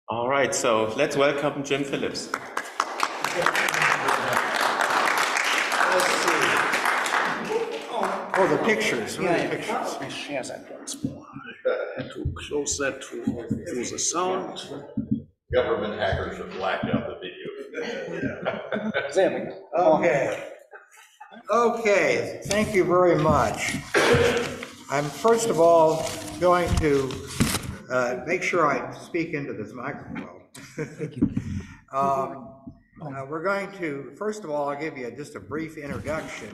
All right, so let's welcome Jim Phillips. Let's see. Oh, the pictures. What are the pictures? Yes, I had to close that to the sound. Government hackers have blacked out the video. There we go. Okay. Okay, thank you very much. I'm first of all going to make sure I speak into this microphone. We're going to, first of all, I'll give you just a brief introduction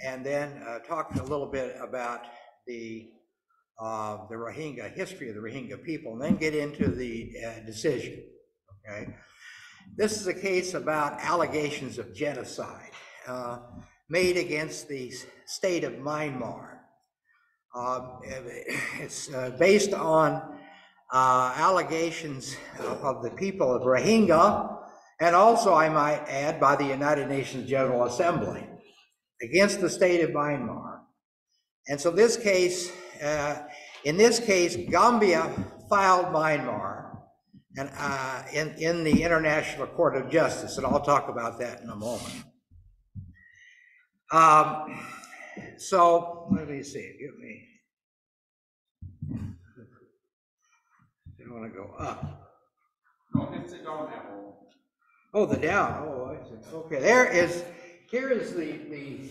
and then talk a little bit about the Rohingya, history of the Rohingya people, and then get into the decision, okay? This is a case about allegations of genocide made against the state of Myanmar. It's based on allegations of the people of Rohingya, and also, I might add, by the United Nations General Assembly against the state of Myanmar. And so this case, in this case, Gambia filed Myanmar and in the International Court of Justice, and I'll talk about that in a moment. So let me see. Give me. I want to go up. No, it's a down arrow. Oh, the down. Oh, I see. Okay. Here is the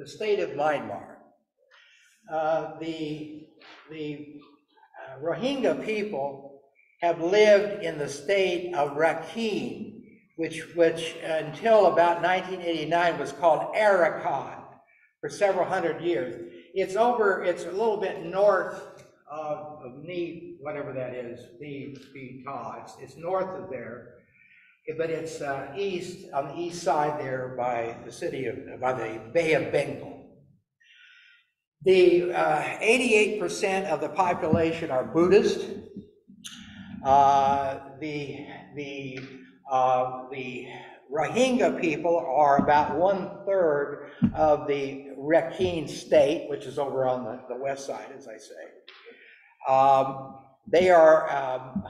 state of Myanmar. The Rohingya people have lived in the state of Rakhine, which until about 1989 was called Arakan for several hundred years. It's a little bit north of whatever that is, it's north of there, but it's east, on the east side there by the Bay of Bengal. The 88% of the population are Buddhist. The Rohingya people are about 1/3 of the Rakhine state, which is over on the west side, as I say. They are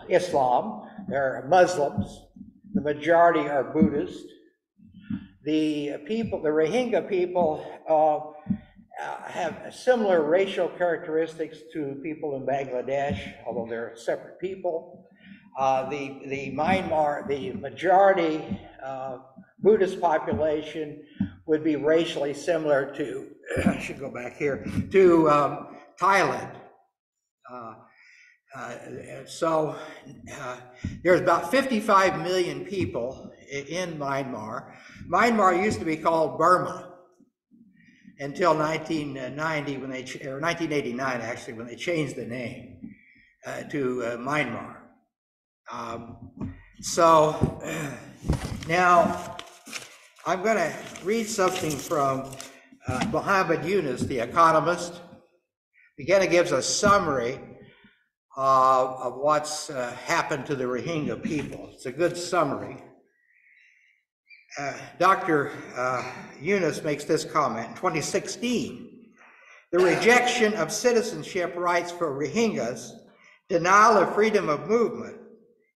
Islam, they're Muslims, the majority are Buddhist. The Rohingya people have similar racial characteristics to people in Bangladesh, although they're separate people. The majority Buddhist population would be racially similar to, I should go back here, to Thailand. So there's about 55 million people in Myanmar. Myanmar used to be called Burma until 1990 or 1989 actually, when they changed the name to Myanmar. So now I'm going to read something from Muhammad Yunus, the economist. Again, it gives a summary of what's happened to the Rohingya people. It's a good summary. Dr. Yunus makes this comment. In 2016, the rejection of citizenship rights for Rohingyas, denial of freedom of movement,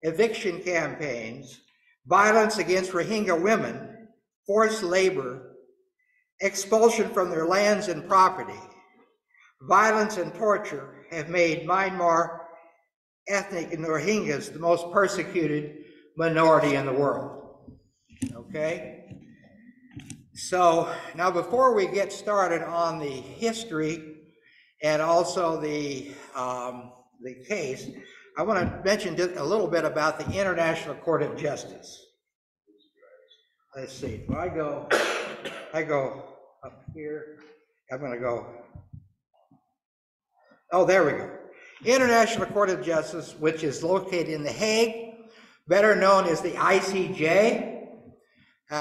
eviction campaigns, violence against Rohingya women, forced labor, expulsion from their lands and property, violence and torture have made Myanmar ethnic Rohingyas the most persecuted minority in the world. Okay? So now before we get started on the history and also the case, I want to mention just a little bit about the International Court of Justice. Let's see, if I go up here, I'm going to go, oh, there we go. International Court of Justice, which is located in The Hague, better known as the ICJ.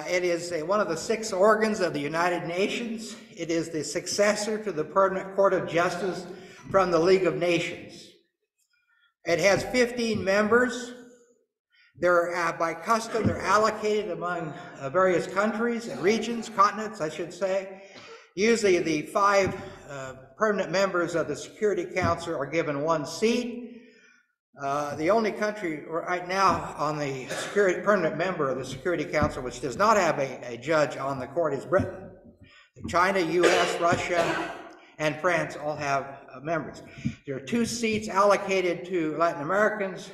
It is one of the 6 organs of the United Nations. It is the successor to the Permanent Court of Justice from the League of Nations. It has 15 members. They're, by custom, they're allocated among various countries and regions, continents, I should say. Usually the 5 permanent members of the Security Council are given 1 seat. The only country right now on the permanent member of the Security Council which does not have a judge on the court is Britain. China, US, Russia, and France all have members. There are 2 seats allocated to Latin Americans,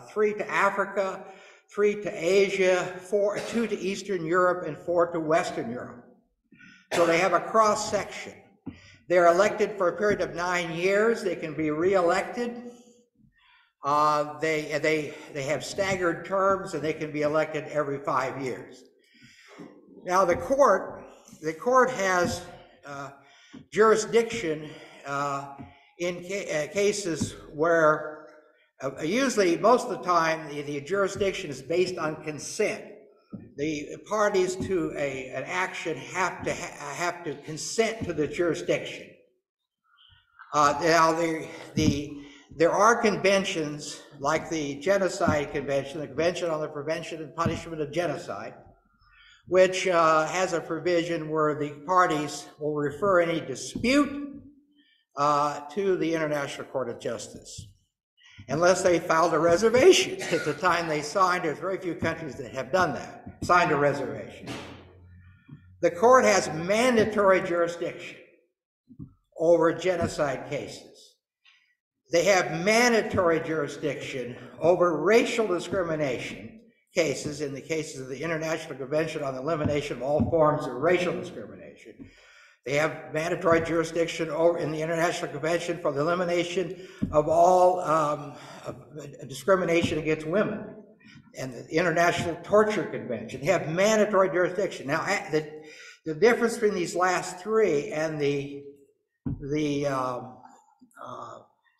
3 to Africa, 3 to Asia, 2 to Eastern Europe, and 4 to Western Europe. So they have a cross section. They're elected for a period of 9 years. They can be re-elected. They have staggered terms, and they can be elected every 5 years. Now the court has jurisdiction in cases where usually most of the time the jurisdiction is based on consent. The parties to an action have to consent to the jurisdiction. Now there are conventions like the Genocide Convention, the Convention on the Prevention and Punishment of Genocide, which has a provision where the parties will refer any dispute to the International Court of Justice, unless they filed a reservation at the time they signed. There's very few countries that have done that, signed a reservation. The court has mandatory jurisdiction over genocide cases. They have mandatory jurisdiction over racial discrimination cases in the cases of the International Convention on the Elimination of All Forms of Racial Discrimination. They have mandatory jurisdiction over in the International Convention for the elimination of all discrimination against women, and the International Torture Convention. They have mandatory jurisdiction. Now, the difference between these last 3 and the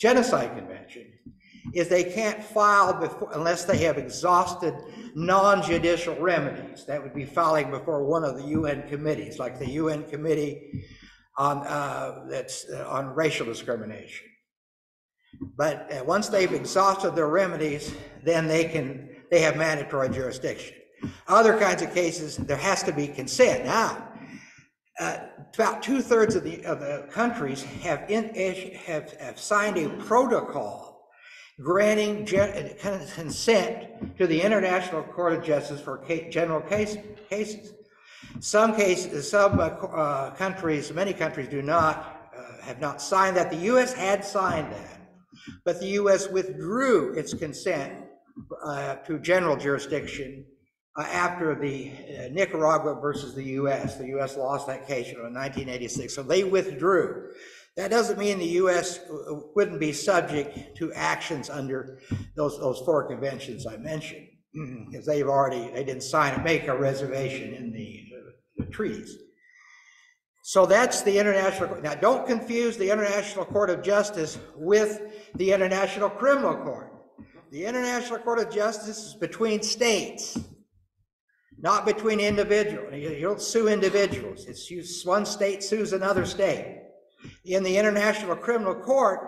Genocide Convention is they can't file unless they have exhausted non-judicial remedies. That would be filing before one of the UN committees, like the UN Committee on Racial Discrimination. But once they've exhausted their remedies, then they have mandatory jurisdiction. Other kinds of cases, there has to be consent. Now, about 2/3 of the countries have signed a protocol granting consent to the International Court of Justice for general cases. Many countries do not have not signed that. The U.S. had signed that, but the U.S. withdrew its consent to general jurisdiction after the Nicaragua versus the U.S. The U.S. lost that case in 1986, so they withdrew. That doesn't mean the U.S. wouldn't be subject to actions under those 4 conventions I mentioned, because they didn't sign it, make a reservation in the treaties. So that's the International Court. Now, don't confuse the International Court of Justice with the International Criminal Court. The International Court of Justice is between states, not between individuals. You don't sue individuals. It's one state sues another state. In the International Criminal Court,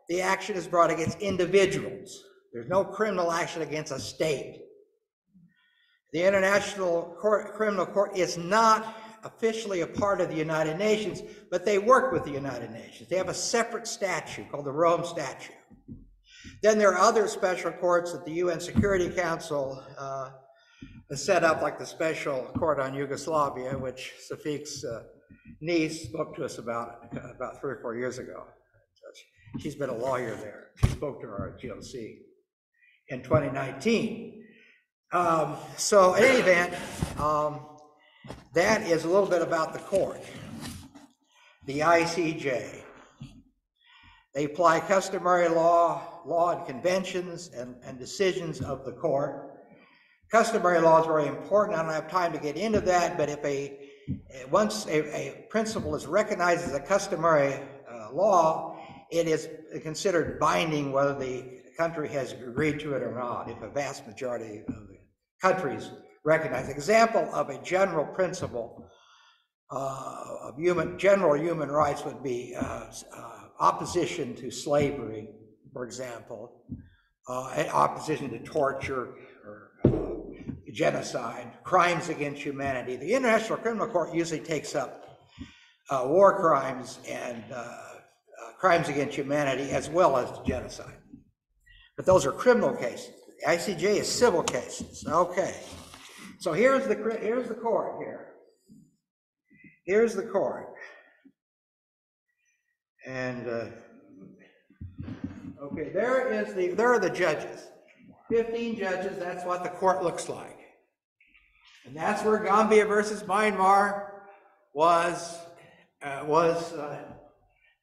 the action is brought against individuals. There's no criminal action against a state. The International Criminal Court is not officially a part of the United Nations, but they work with the United Nations. They have a separate statute called the Rome Statute. Then there are other special courts that the UN Security Council has set up, like the Special Court on Yugoslavia, which Safik's niece spoke to us about 3 or 4 years ago. She's been a lawyer there. She spoke to our GOC in 2019. So in any event, that is a little bit about the court. The ICJ. They apply customary law and conventions and decisions of the court. Customary law is very important. I don't have time to get into that, but once a principle is recognized as a customary law, it is considered binding whether the country has agreed to it or not, if a vast majority of the countries recognize. Example of a general principle of general human rights would be opposition to slavery, for example, opposition to torture or genocide, crimes against humanity. The International Criminal Court usually takes up war crimes and crimes against humanity as well as genocide. But those are criminal cases. The ICJ is civil cases. Okay. So here's the court here. Here's the court. And okay, there are the judges. 15 judges, that's what the court looks like. And that's where Gambia versus Myanmar was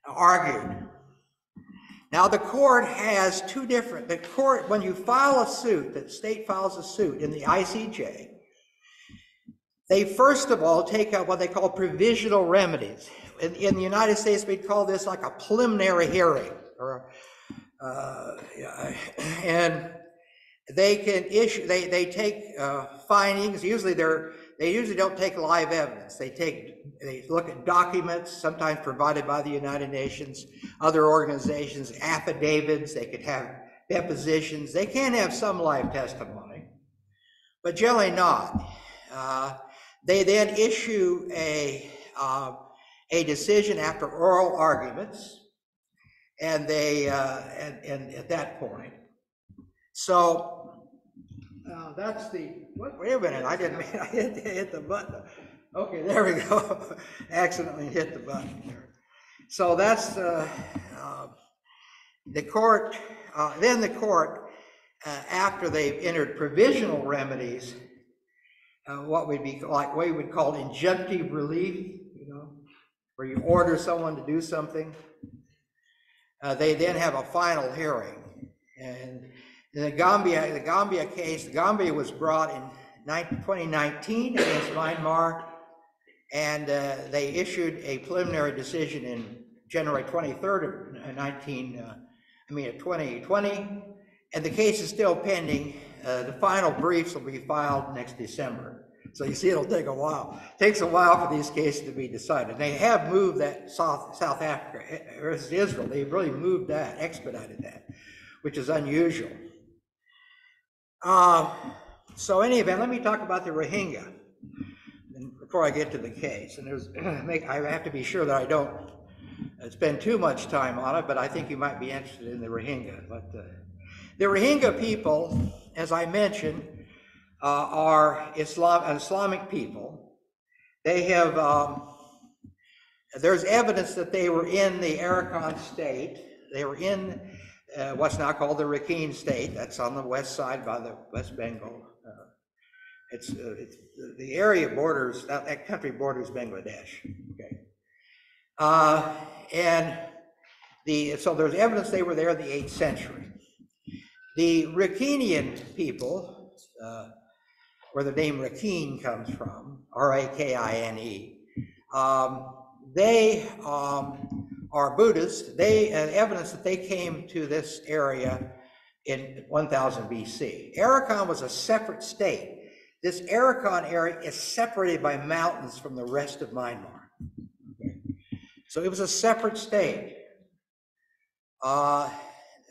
argued. Now the court has when you file a suit, the state files a suit in the ICJ, they first of all take out what they call provisional remedies. In the United States, we'd call this like a preliminary hearing, and they can issue. They take findings. Usually, they usually don't take live evidence. They look at documents, sometimes provided by the United Nations, other organizations, affidavits. They could have depositions. They can have some live testimony, but generally not. They then issue a decision after oral arguments, and and at that point. So that's the. Wait a minute! I hit the button. Okay, there we go. Accidentally hit the button there. So that's the court. Then the court, after they've entered provisional remedies, what we would call injunctive relief, where you order someone to do something. They then have a final hearing. And in the Gambia case, Gambia was brought in 2019 against Myanmar, and they issued a preliminary decision in January 23rd of 2020, and the case is still pending. The final briefs will be filed next December. So you see, it'll take a while. It takes a while for these cases to be decided. They have moved that South Africa versus Israel. They've really moved that, expedited that, which is unusual. So in any event, let me talk about the Rohingya before I get to the case. And I have to be sure that I don't spend too much time on it, but I think you might be interested in the Rohingya. But the Rohingya people, as I mentioned, are Islamic people. They have, there's evidence that they were in the Arakan state. They were in what's now called the Rakhine state. That's on the west side by the West Bengal. It's the area borders, that country borders Bangladesh. Okay. So there's evidence they were there in the 8th century. The Rakhinian people, where the name Rakhine comes from, R-A-K-I-N-E, they are Buddhists. They have evidence that they came to this area in 1000 BC. Arakan was a separate state. This Arakan area is separated by mountains from the rest of Myanmar. Okay. So it was a separate state.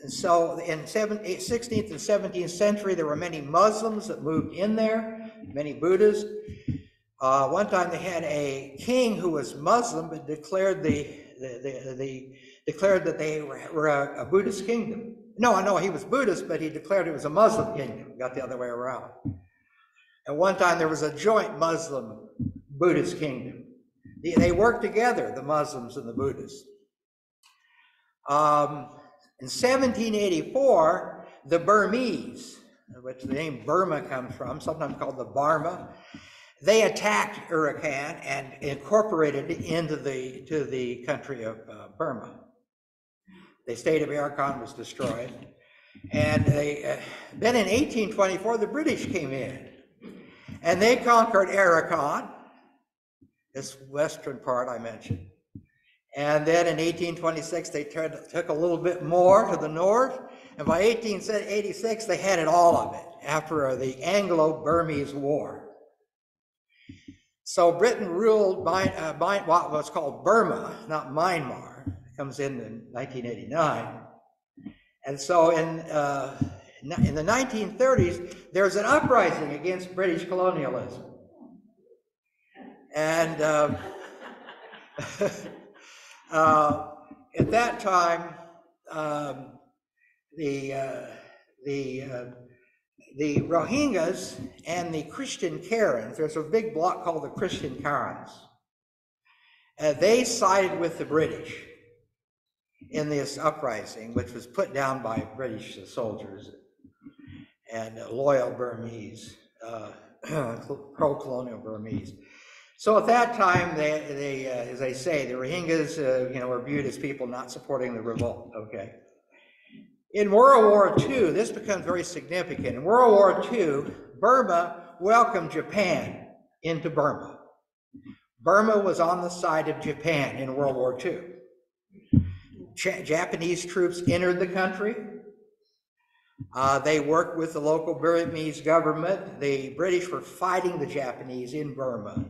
So in 16th and 17th century, there were many Muslims that moved in there, many Buddhists. One time they had a king who was Muslim, but declared that they were a Buddhist kingdom. No, he was Buddhist, but he declared it was a Muslim kingdom. Got the other way around. At one time, there was a joint Muslim-Buddhist kingdom. They worked together, the Muslims and the Buddhists. In 1784, the Burmese, which the name Burma comes from, sometimes called the Barma, they attacked Arakan and incorporated it into the country of Burma. The state of Arakan was destroyed. And then in 1824, the British came in. And they conquered Arakan, this western part I mentioned. And then in 1826, they took a little bit more to the north. And by 1886, they had all of it after the Anglo-Burmese War. So Britain ruled what was called Burma, not Myanmar. It comes in 1989. And so in the 1930s, there's an uprising against British colonialism. And at that time, the Rohingyas and the Christian Karens, there's a big bloc called the Christian Karens. They sided with the British in this uprising, which was put down by British soldiers and loyal Burmese, pro-colonial Burmese. So at that time, they as I say, the Rohingyas, were viewed as people not supporting the revolt. Okay. In World War II, this becomes very significant. In World War II, Burma welcomed Japan into Burma. Burma was on the side of Japan in World War II. Japanese troops entered the country. They worked with the local Burmese government. The British were fighting the Japanese in Burma.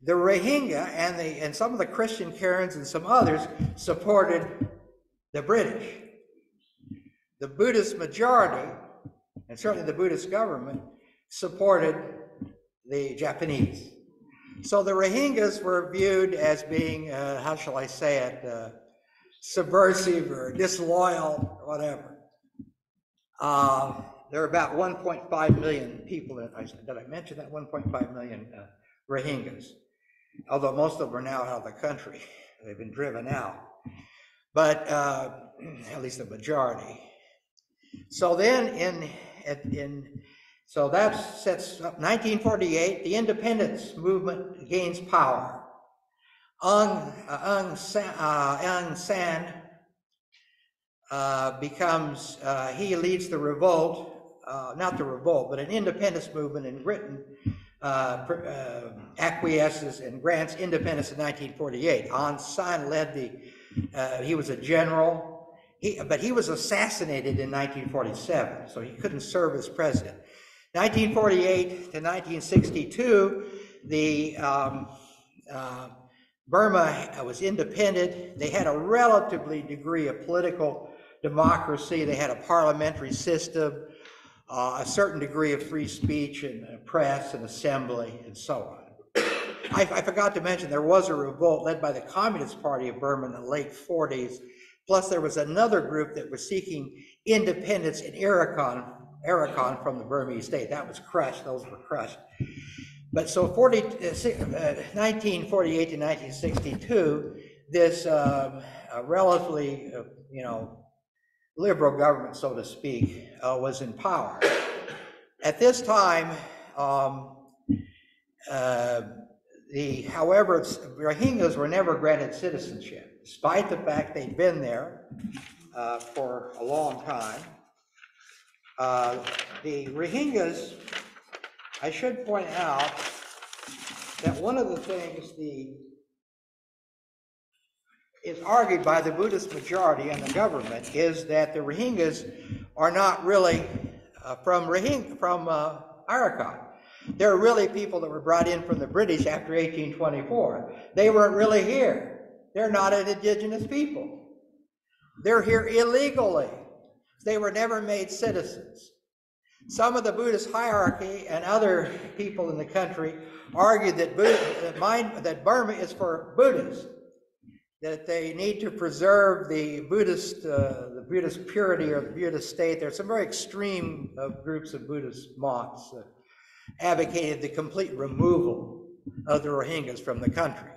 The Rohingya and some of the Christian Karens and some others supported the British. The Buddhist majority, and certainly the Buddhist government, supported the Japanese. So the Rohingyas were viewed as being, how shall I say it, subversive or disloyal, or whatever. There are about 1.5 million people, did I mention that? 1.5 million Rohingyas, although most of them are now out of the country. They've been driven out, but at least the majority. So then so that sets up 1948, the independence movement gains power. Aung San becomes, he leads the revolt, not the revolt, but an independence movement in Britain, acquiesces and grants independence in 1948. Aung San led he was a general, but he was assassinated in 1947, so he couldn't serve as president. 1948 to 1962, Burma was independent. They had a relatively degree of political democracy. They had a parliamentary system, a certain degree of free speech and press and assembly and so on. I forgot to mention there was a revolt led by the Communist Party of Burma in the late 40s. Plus there was another group that was seeking independence in Arakan from the Burmese state. That was crushed, those were crushed. But so 1948 to 1962, this relatively, liberal government, so to speak, was in power. At this time, however, Rohingyas were never granted citizenship, despite the fact they'd been there for a long time. The Rohingyas, I should point out that one of the things is argued by the Buddhist majority and the government is that the Rohingyas are not really from Arakan. They're really people that were brought in from the British after 1824. They weren't really here. They're not an indigenous people. They're here illegally. They were never made citizens. Some of the Buddhist hierarchy and other people in the country argued that Burma is for Buddhists, that they need to preserve the Buddhist purity or the Buddhist state. There are some very extreme groups of Buddhist monks that advocated the complete removal of the Rohingyas from the country.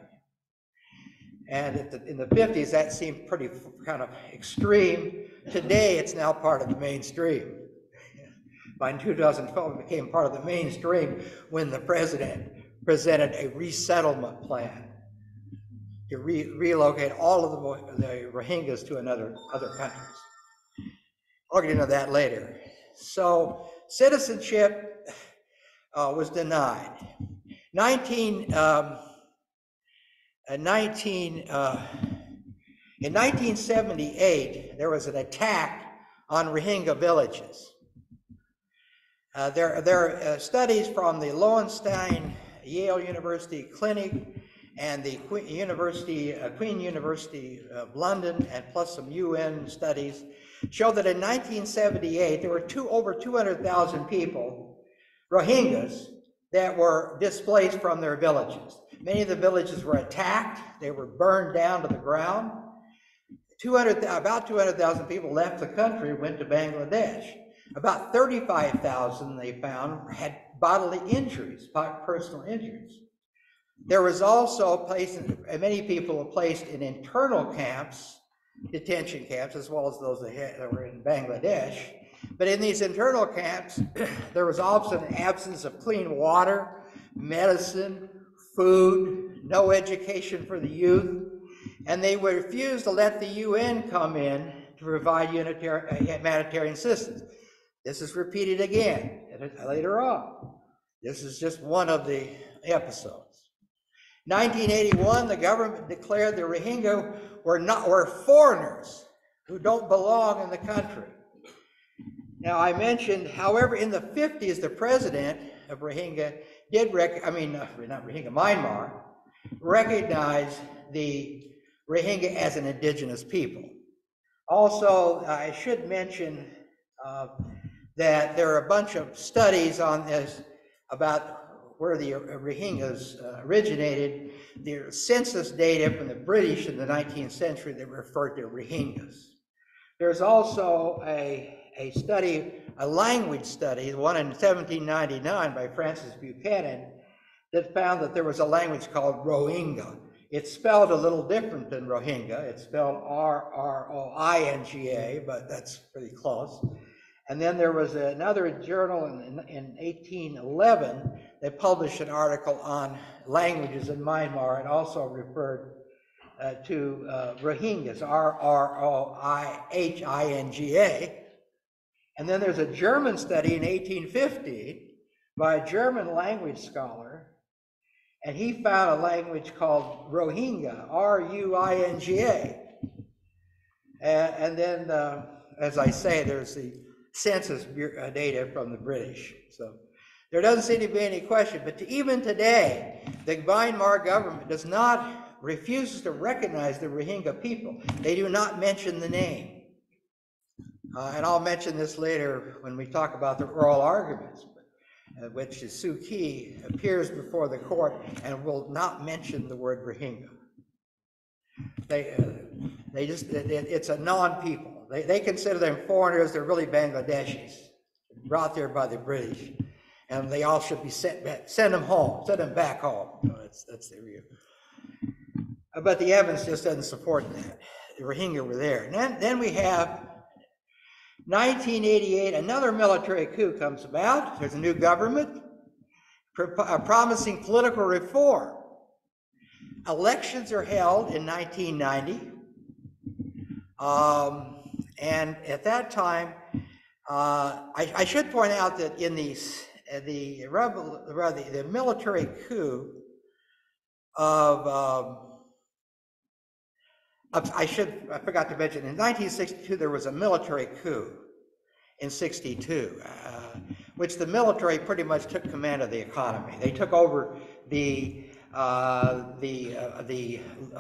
And in the 50s, that seemed pretty kind of extreme. Today, it's now part of the mainstream. By 2012, it became part of the mainstream when the president presented a resettlement plan to relocate all of the Rohingyas to other countries. I'll get into that later. So citizenship was denied. In 1978, there was an attack on Rohingya villages. There are studies from the Lowenstein Yale University Clinic and the Queen University of London, and plus some UN studies, show that in 1978 there were over 200,000 people, Rohingyas, that were displaced from their villages. Many of the villages were attacked, they were burned down to the ground. About 200,000 people left the country and went to Bangladesh. About 35,000 they found had bodily injuries, personal injuries. There was also many people were placed in internal camps, detention camps, as well as those that were in Bangladesh. But in these internal camps, there was also an absence of clean water, medicine, food, no education for the youth, and they were refused to let the UN come in to provide humanitarian assistance. This is repeated again later on. This is just one of the episodes. 1981, the government declared the Rohingya were foreigners who don't belong in the country. Now, I mentioned, however, in the 50s, the president of Rohingya Myanmar, recognized the Rohingya as an indigenous people. Also, I should mention that there are a bunch of studies on this about where the Rohingyas originated. The census data from the British in the 19th century that referred to Rohingyas. There's also a study, a language study, one in 1799 by Francis Buchanan, that found that there was a language called Rohingya. It's spelled a little different than Rohingya. It's spelled R-R-O-I-N-G-A, but that's pretty close. And then there was another journal in 1811 that published an article on languages in Myanmar and also referred to Rohingyas, R-R-O-I-H-I-N-G-A. And then there's a German study in 1850 by a German language scholar, and he found a language called Rohingya, R-U-I-N-G-A. And then, as I say, there's the census data from the British. So there doesn't seem to be any question, but even today, the Myanmar government refuses to recognize the Rohingya people. They do not mention the name. And I'll mention this later when we talk about the oral arguments, which is Suu Kyi appears before the court and will not mention the word Rohingya. It's a non-people. They consider them foreigners. They're really Bangladeshis, brought there by the British, and they all should be sent back, send them back home. That's their view. But the evidence just doesn't support that. The Rohingya were there. And then we have 1988, another military coup comes about. There's a new government promising political reform. Elections are held in 1990. And at that time, I should point out that in the military coup of I forgot to mention, in 1962, there was a military coup in 62, which the military pretty much took command of the economy. They took over the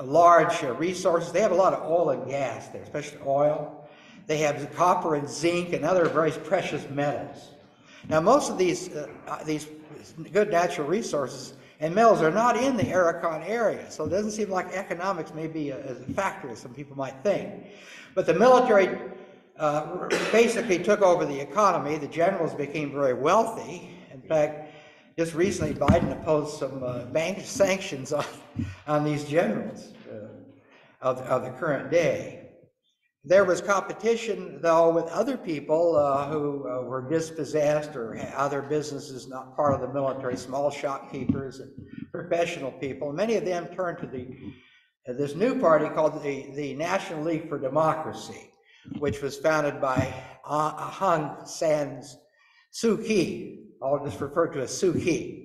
large resources. They have a lot of oil and gas there, especially oil. They have copper and zinc and other very precious metals. Now, most of these good natural resources and metals are not in the Arakan area, so it doesn't seem like economics may be a factor as some people might think. But the military basically took over the economy. The generals became very wealthy. In fact, just recently Biden imposed some bank sanctions on these generals of the current day. There was competition, though, with other people who were dispossessed or had other businesses not part of the military, small shopkeepers and professional people. Many of them turned to this new party called the National League for Democracy, which was founded by Aung San Suu Kyi. I'll just refer to as Suu Kyi.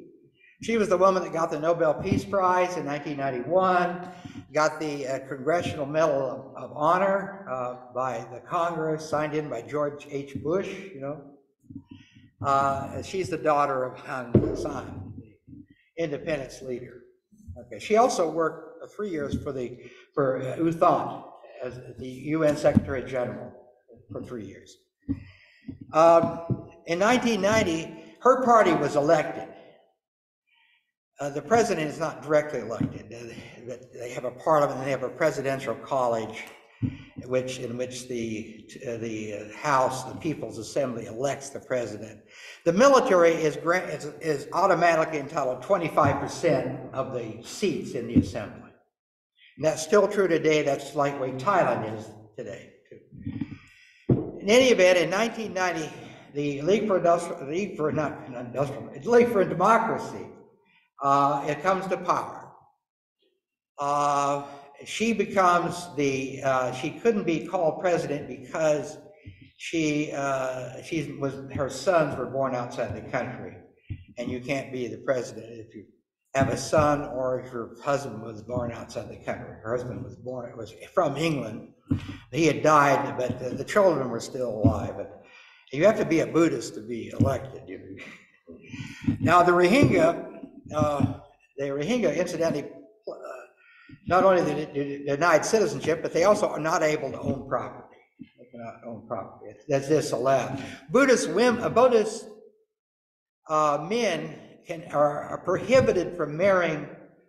She was the woman that got the Nobel Peace Prize in 1991, got the Congressional Medal of Honor by the Congress, signed in by George H. Bush, she's the daughter of Aung San, the independence leader. Okay. She also worked 3 years for U Thant as the UN Secretary General for 3 years. In 1990, her party was elected. The president is not directly elected. They have a parliament, and they have a presidential college, in which the House, the People's Assembly, elects the president. The military is automatically entitled 25% of the seats in the assembly. And that's still true today. That's like the way Thailand is today, too. In any event, in 1990, the League for Democracy, it comes to power. She becomes she couldn't be called president because her sons were born outside the country, and you can't be the president if you have a son or if your husband was born outside the country. Her husband was from England. He had died, but the children were still alive. And you have to be a Buddhist to be elected. Now the Rohingya, incidentally, not only denied citizenship, but they also are not able to own property. They cannot own property. That's disallowed. Buddhist men are prohibited from marrying.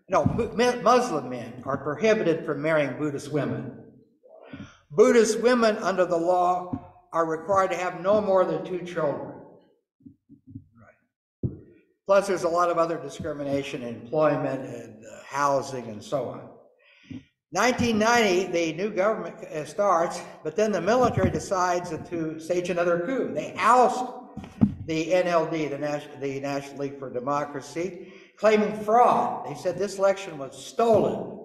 No, Muslim men are prohibited from marrying Buddhist women. Buddhist women under the law are required to have no more than 2 children. Right. Plus, there's a lot of other discrimination in employment and housing and so on. 1990, the new government starts, but then the military decides to stage another coup. They oust the NLD, the National League for Democracy, claiming fraud. They said this election was stolen.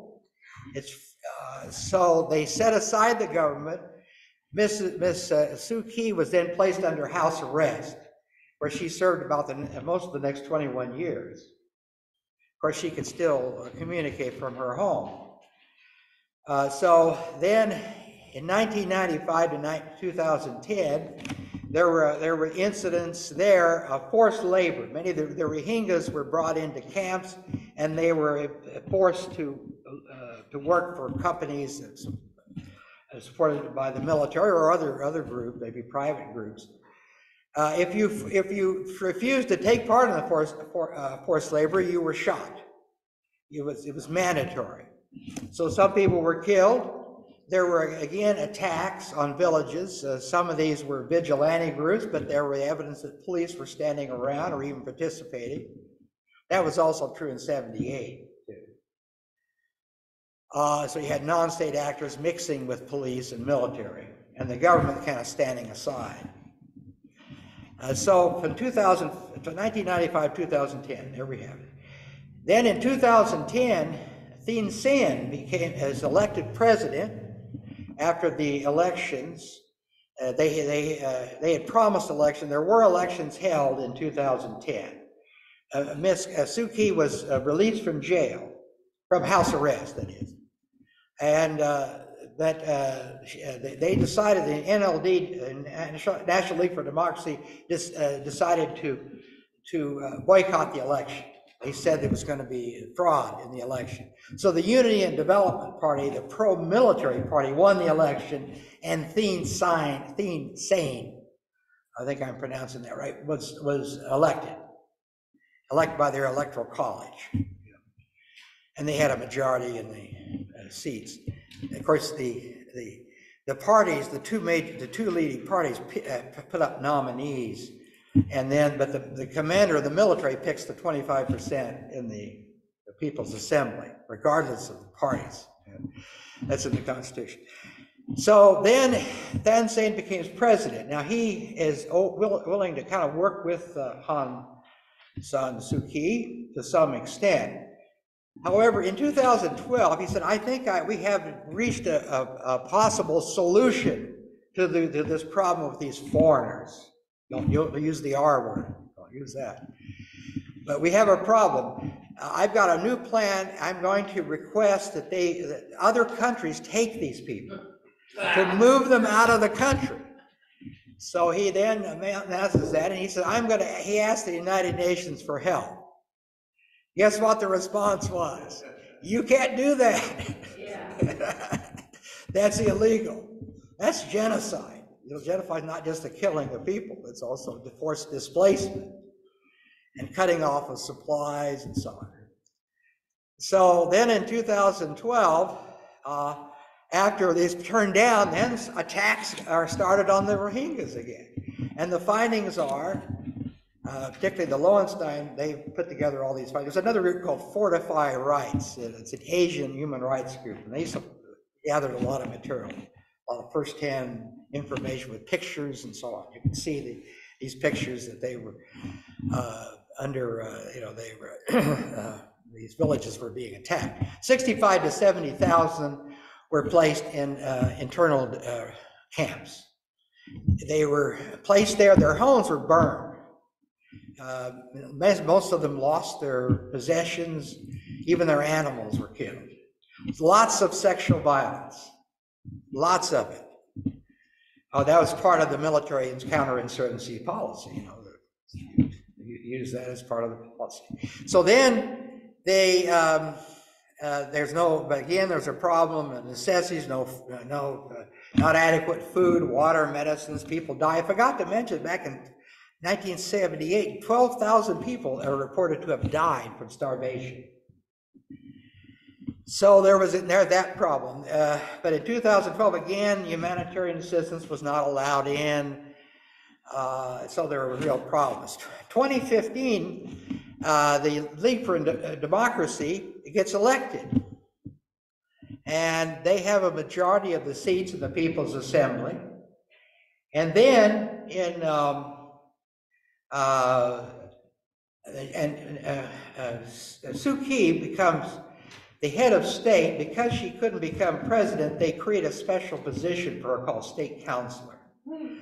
So they set aside the government. Miss Suu Kyi was then placed under house arrest, where she served about most of the next 21 years. Of course, she could still communicate from her home. So then, in 1995 to 2010, there were incidents there of forced labor. Many of the Rohingyas were brought into camps, and they were forced to work for companies supported by the military or other groups, maybe private groups. If you refused to take part in the forced labor, you were shot. It was mandatory. So some people were killed. There were, again, attacks on villages. Some of these were vigilante groups, but there were evidence that police were standing around or even participating. That was also true in '78, too. So you had non-state actors mixing with police and military, and the government kind of standing aside. So from 1995, 2010, there we have it. Then in 2010, Thein Sein is elected president after the elections. They had promised election. There were elections held in 2010. Miss Suu Kyi was released from jail, from house arrest, that is. And they decided, the NLD, National League for Democracy, decided to boycott the election. They said there was going to be fraud in the election. So the Unity and Development Party, the pro-military party, won the election, and Thein Sein, I think I'm pronouncing that right, was elected by their electoral college. And they had a majority in the seats. Of course, the parties, the two leading parties put up nominees, and then, but the commander of the military picks the 25% in the People's Assembly, regardless of the parties. And that's in the Constitution. So then Thein Sein becomes president. Now he is willing to kind of work with Aung San Suu Kyi to some extent. However, in 2012, he said, I think we have reached a possible solution to this problem with these foreigners. Don't use the R word, don't use that. But we have a problem. I've got a new plan. I'm going to request that other countries take these people, to move them out of the country. So he then announces that, and he said, he asked the United Nations for help. Guess what the response was? You can't do that. Yeah. That's illegal. That's genocide. Genocide is not just the killing of people, it's also the forced displacement and cutting off of supplies and so on. So then in 2012, After these turned down, then attacks are started on the Rohingyas again. And the findings are, particularly the Lowenstein, they put together all these findings. There's another group called Fortify Rights. It's an Asian human rights group, and they gathered a lot of material, a lot of first-hand information with pictures and so on. You can see these pictures that they were these villages were being attacked. 65 to 70,000 were placed in internal camps. They were placed there, their homes were burned. Most of them lost their possessions, even their animals were killed. Lots of sexual violence, lots of it. Oh, that was part of the military counterinsurgency policy, you use that as part of the policy. So then they, there's a problem of necessities, not adequate food, water, medicines, people die. I forgot to mention back in 1978, 12,000 people are reported to have died from starvation. So there was that problem. But in 2012, again, humanitarian assistance was not allowed in. So there were real problems. 2015, the League for Democracy gets elected. And they have a majority of the seats in the People's Assembly. And then in Suu Kyi becomes the head of state. Because she couldn't become president, they create a special position for her called state counselor.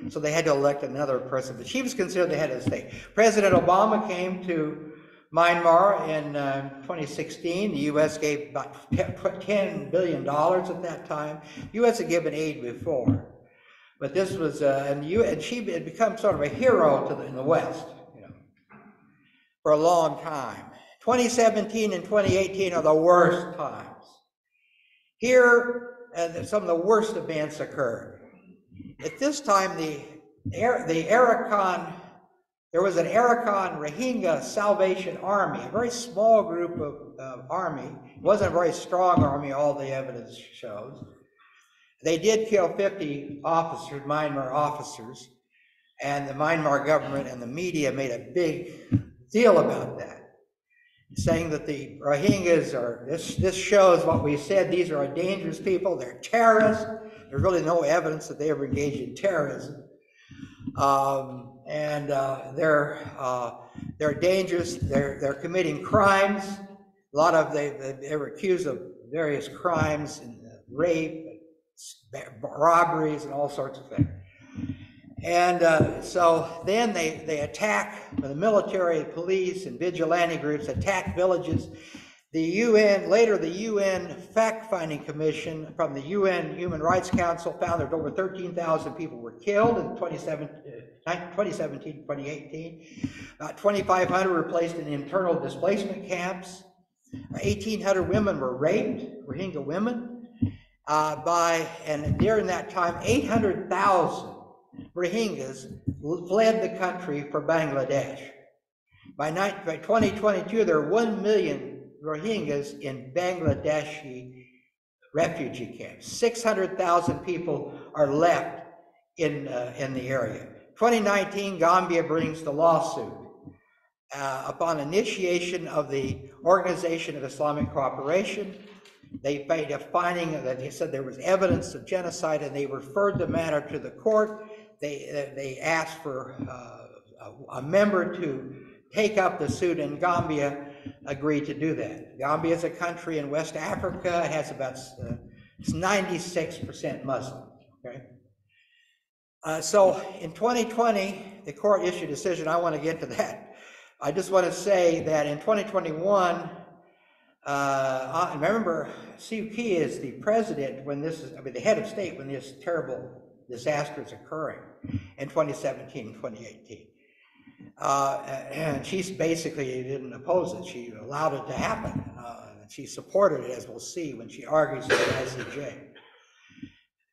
So they had to elect another person, but she was considered the head of the state. President Obama came to Myanmar in 2016. The U.S. gave about $10 billion at that time. The U.S. had given aid before, but this was, and she had become sort of a hero in the West, for a long time. 2017 and 2018 are the worst times. Here, some of the worst events occurred. At this time, there was an Arakan Rohingya Salvation Army, a very small group of army. It wasn't a very strong army, all the evidence shows. They did kill 50 officers, Myanmar officers, and the Myanmar government and the media made a big deal about that, saying that the Rohingyas this shows what we said, these are dangerous people, they're terrorists. There's really no evidence that they ever engaged in terrorism. They're dangerous, they're committing crimes. A lot of, they were accused of various crimes, and rape, robberies, and all sorts of things. And so then they attack, the military, police, and vigilante groups attack villages. The UN fact-finding commission from the UN Human Rights Council found that over 13,000 people were killed in 2017, 2018. About 2,500 were placed in internal displacement camps. 1,800 women were raped, Rohingya women. And during that time, 800,000 Rohingyas fled the country for Bangladesh. By 2022, there are 1 million Rohingyas in Bangladeshi refugee camps. 600,000 people are left in the area. 2019, Gambia brings the lawsuit. Upon initiation of the Organization of Islamic Cooperation, they made a finding that they said there was evidence of genocide, and they referred the matter to the court. They asked for a member to take up the suit, and Gambia agreed to do that. Gambia is a country in West Africa. It has about, it's 96% Muslim, okay? So in 2020, the court issued a decision. I want to get to that. I just want to say that in 2021, remember, Suu Kyi is the president when this is, the head of state when this terrible disaster is occurring in 2017, 2018. And she basically didn't oppose it. She allowed it to happen. And she supported it, as we'll see when she argues with the ICJ.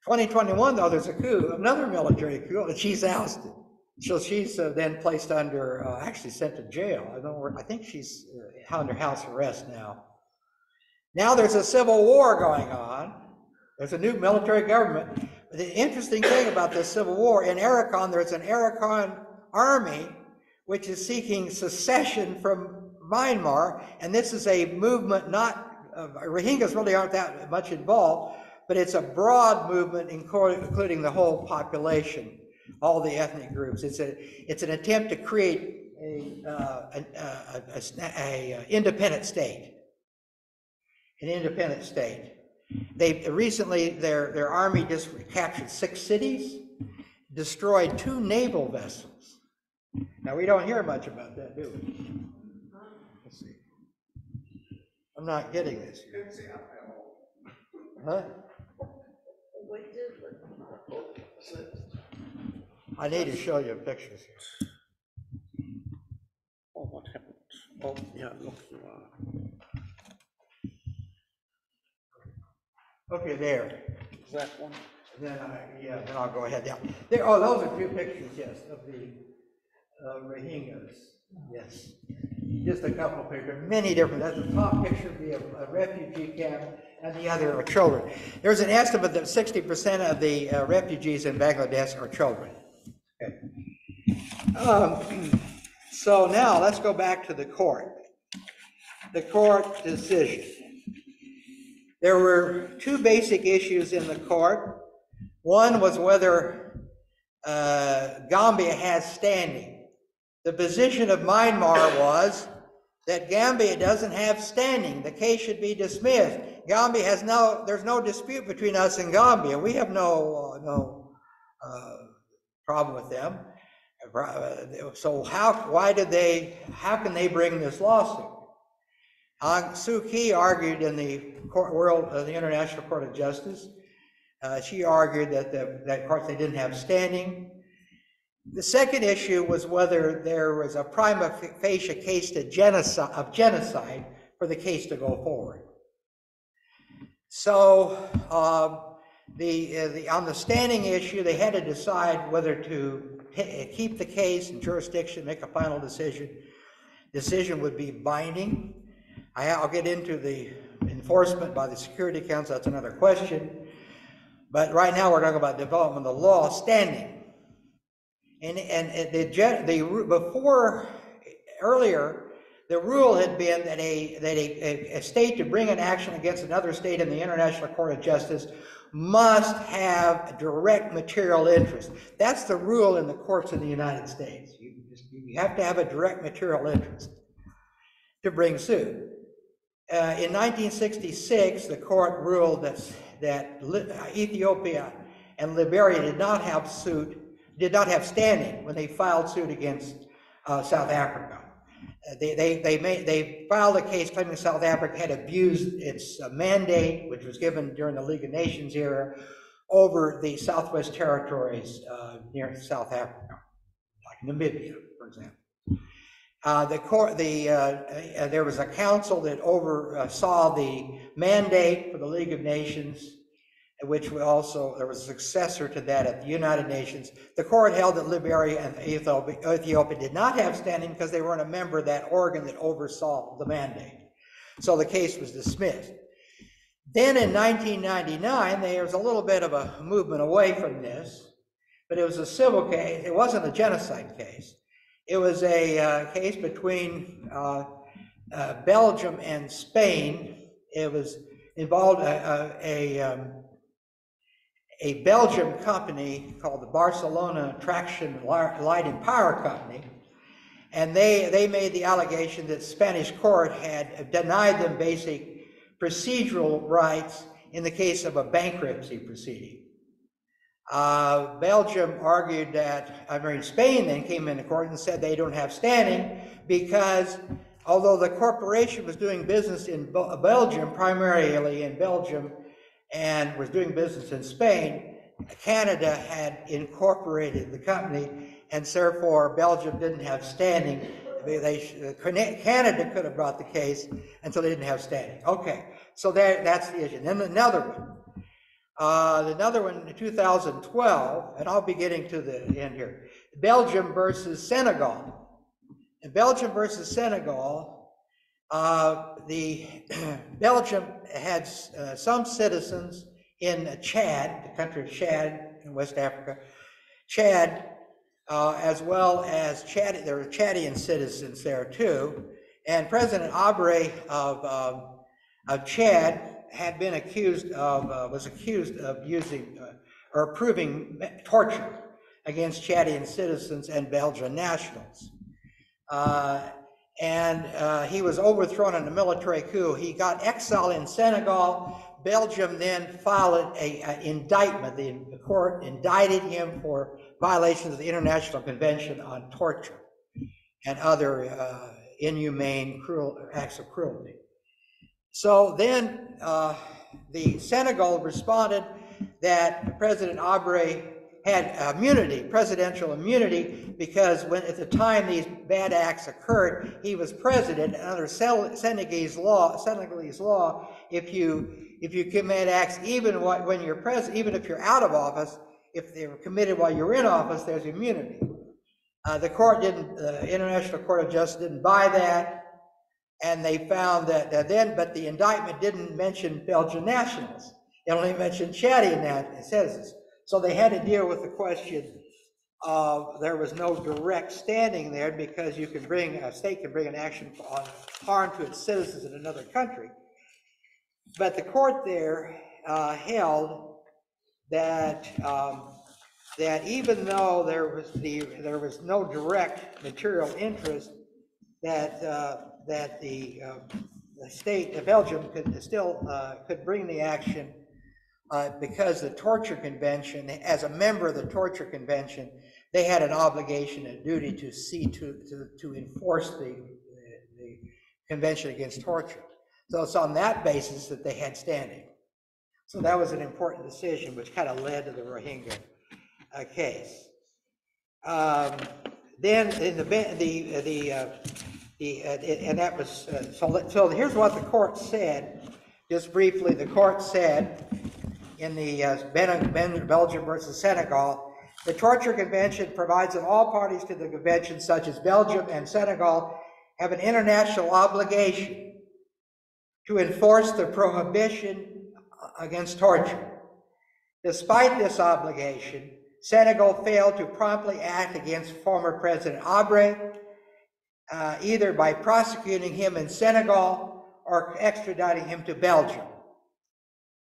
2021, though, there's a coup, another military coup, and she's ousted. So she's then placed under, actually sent to jail. I think she's under house arrest now. Now there's a civil war going on. There's a new military government. The interesting thing about this civil war, in Arakan, there's an Arakan army which is seeking secession from Myanmar, and this is a movement Rohingyas really aren't that much involved, but it's a broad movement including the whole population, all the ethnic groups. It's an attempt to create an independent state. An independent state. They recently, their army just captured 6 cities, destroyed 2 naval vessels. Now we don't hear much about that, do we? Let's see. I'm not getting this here. Huh? I need to show you pictures here. Oh, what happened? Oh, yeah, look, you are. Okay, there. Is that one? Then then I'll go ahead. Yeah. There. Oh, those are 2 pictures, yes, of the Rohingyas. Yes. Just a couple of pictures. Many different. That's the top picture would be a refugee camp, and the other are children. There's an estimate that 60% of the refugees in Bangladesh are children. Okay. So now let's go back to the court. The court decision. There were 2 basic issues in the court. One was whether Gambia has standing. The position of Myanmar was that Gambia doesn't have standing. The case should be dismissed. Gambia has there's no dispute between us and Gambia. We have no problem with them. So how can they bring this lawsuit? Aung Suu Kyi argued in the the International Court of Justice. She argued that they didn't have standing. The second issue was whether there was a prima facie case of genocide for the case to go forward. So on the standing issue, they had to decide whether to keep the case in jurisdiction, make a final decision. Decision would be binding. I'll get into the enforcement by the Security Council. That's another question. But right now we're talking about development of the law standing. Earlier, the rule had been that a state to bring an action against another state in the International Court of Justice must have direct material interest. That's the rule in the courts in the United States. You have to have a direct material interest to bring suit. In 1966, the court ruled that Ethiopia and Liberia did not have standing when they filed suit against South Africa. They filed a case claiming South Africa had abused its mandate, which was given during the League of Nations era, over the Southwest Territories near South Africa, like Namibia, for example. There was a council that oversaw the mandate for the League of Nations, which there was a successor to that at the United Nations. The court held that Liberia and Ethiopia did not have standing because they weren't a member of that organ that oversaw the mandate. So the case was dismissed. Then in 1999, there was a little bit of a movement away from this, but it was a civil case. It wasn't a genocide case. It was a case between Belgium and Spain. It was involved a Belgian company called the Barcelona Traction Light and Power Company, and they made the allegation that Spanish court had denied them basic procedural rights in the case of a bankruptcy proceeding. Belgium argued Spain then came into court and said they don't have standing because although the corporation was doing business in Belgium, primarily in Belgium, and was doing business in Spain, Canada had incorporated the company, and therefore Belgium didn't have standing. Canada could have brought the case, and so they didn't have standing. Okay, so that's the issue. Then another one. Another one in 2012, and I'll be getting to the end here. Belgium versus Senegal. In Belgium versus Senegal, Belgium had some citizens in Chad, the country of Chad in West Africa, Chad, as well as Chad. There were Chadian citizens there too, and President Abre of Chad had been was accused of using or approving torture against Chadian citizens and Belgian nationals. He was overthrown in a military coup. He got exiled in Senegal. Belgium then filed an indictment. The court indicted him for violations of the International Convention on Torture and other inhumane, cruel acts of cruelty. So then the Senegal responded that President Abre had immunity, presidential immunity, because when at the time these bad acts occurred, he was president, and under Senegalese law, if you commit acts even when you're president, even if you're out of office, if they were committed while you're in office, there's immunity. The International Court of Justice didn't buy that, and they found that but the indictment didn't mention Belgian nationals. It only mentioned Chadian citizens. So they had to deal with the question of there was no direct standing there, because a state can bring an action on harm to its citizens in another country. But the court there held that even though there was no direct material interest, that the state of Belgium could bring the action. Because the Torture Convention, as a member of the Torture Convention, they had an obligation and duty to enforce the Convention Against Torture. So it's on that basis that they had standing. So that was an important decision, which kind of led to the Rohingya case. Then in and that was so. Here's what the court said. Just briefly, the court said, in the Belgium versus Senegal, the Torture Convention provides that all parties to the convention, such as Belgium and Senegal, have an international obligation to enforce the prohibition against torture. Despite this obligation, Senegal failed to promptly act against former President Abre, either by prosecuting him in Senegal or extraditing him to Belgium.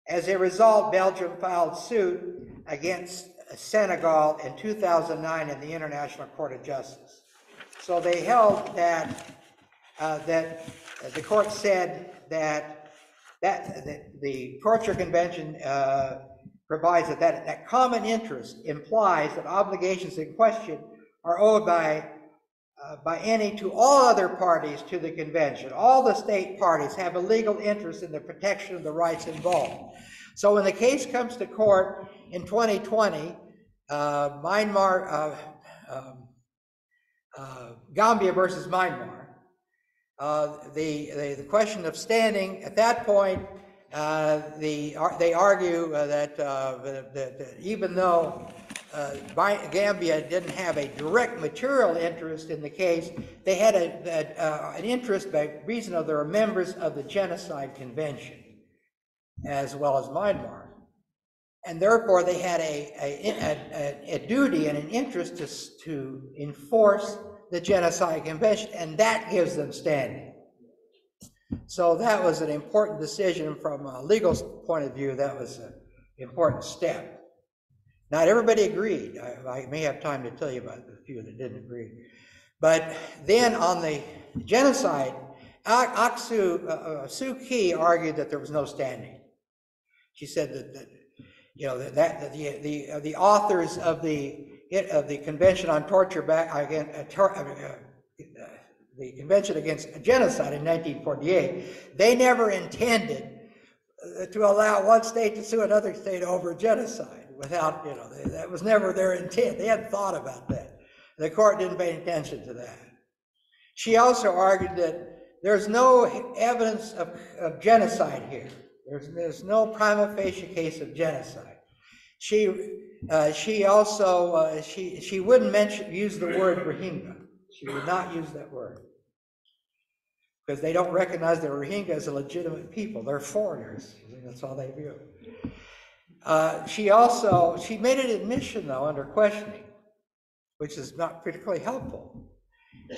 As a result, Belgium filed suit against Senegal in 2009 in the International Court of Justice. So they held that the court said that the Torture Convention provides that common interest implies that obligations in question are owed by any to all other parties to the convention. All the state parties have a legal interest in the protection of the rights involved. So when the case comes to court in 2020, Gambia versus Myanmar, the question of standing at that point, they argue that even though Gambia didn't have a direct material interest in the case, they had an interest by reason of they were members of the Genocide Convention, as well as Myanmar. And therefore they had a duty and an interest to enforce the Genocide Convention, and that gives them standing. So that was an important decision from a legal point of view. That was an important step. Not everybody agreed. I may have time to tell you about the few that didn't agree. But then on the genocide, Suu Kyi argued that there was no standing. She said that the authors of the Convention on Torture the Convention Against Genocide in 1948, they never intended to allow one state to sue another state over genocide without, that was never their intent. They hadn't thought about that. The court didn't pay attention to that. She also argued that there's no evidence of genocide here. There's no prima facie case of genocide. She also wouldn't use the word Rohingya. She would not use that word because they don't recognize the Rohingya as a legitimate people. They're foreigners. That's all they view. She made an admission though under questioning, which is not particularly helpful.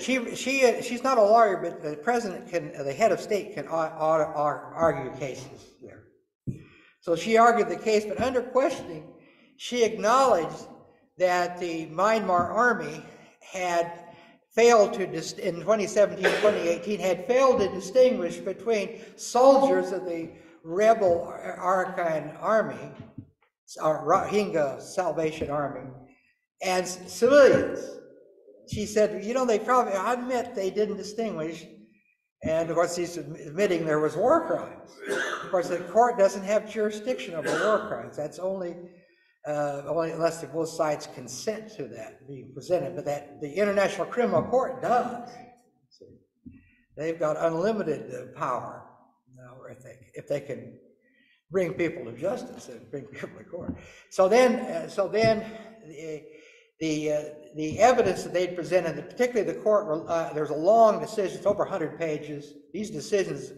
She's not a lawyer, but the head of state can argue cases there. So she argued the case, but under questioning, she acknowledged that the Myanmar army had failed to, in 2017, 2018, had failed to distinguish between soldiers of the rebel Arakan army, or Rohingya Salvation Army, and civilians. She said, you know, I admit they didn't distinguish, and of course he's admitting there was war crimes. Of course, the court doesn't have jurisdiction over war crimes. That's only unless both sides consent to that being presented, but that the International Criminal Court does. They've got unlimited power now, if they can bring people to justice and bring people to court. So then the evidence that they presented, particularly the court, there's a long decision, it's over 100 pages. These decisions,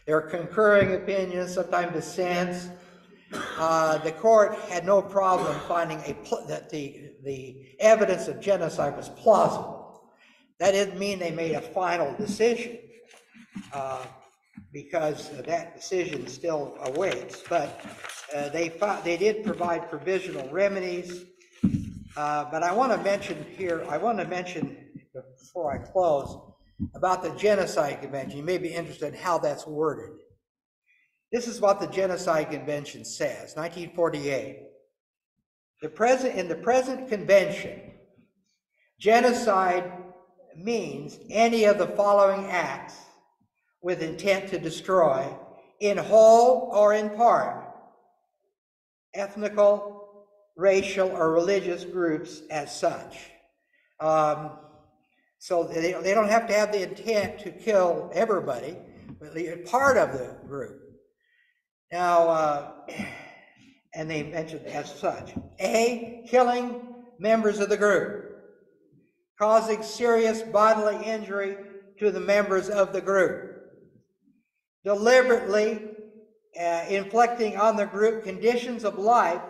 they're concurring opinions, sometimes dissents. The court had no problem finding that the evidence of genocide was plausible. That didn't mean they made a final decision, because that decision still awaits. But they did provide provisional remedies. But I want to mention here, before I close, about the Genocide Convention. You may be interested in how that's worded. This is what the Genocide Convention says, 1948. In the present convention, genocide means any of the following acts with intent to destroy, in whole or in part, ethnical, racial, or religious groups as such. So they don't have to have the intent to kill everybody, but part of the group. Now, and they mentioned as such. A, killing members of the group, causing serious bodily injury to the members of the group, deliberately inflicting on the group conditions of life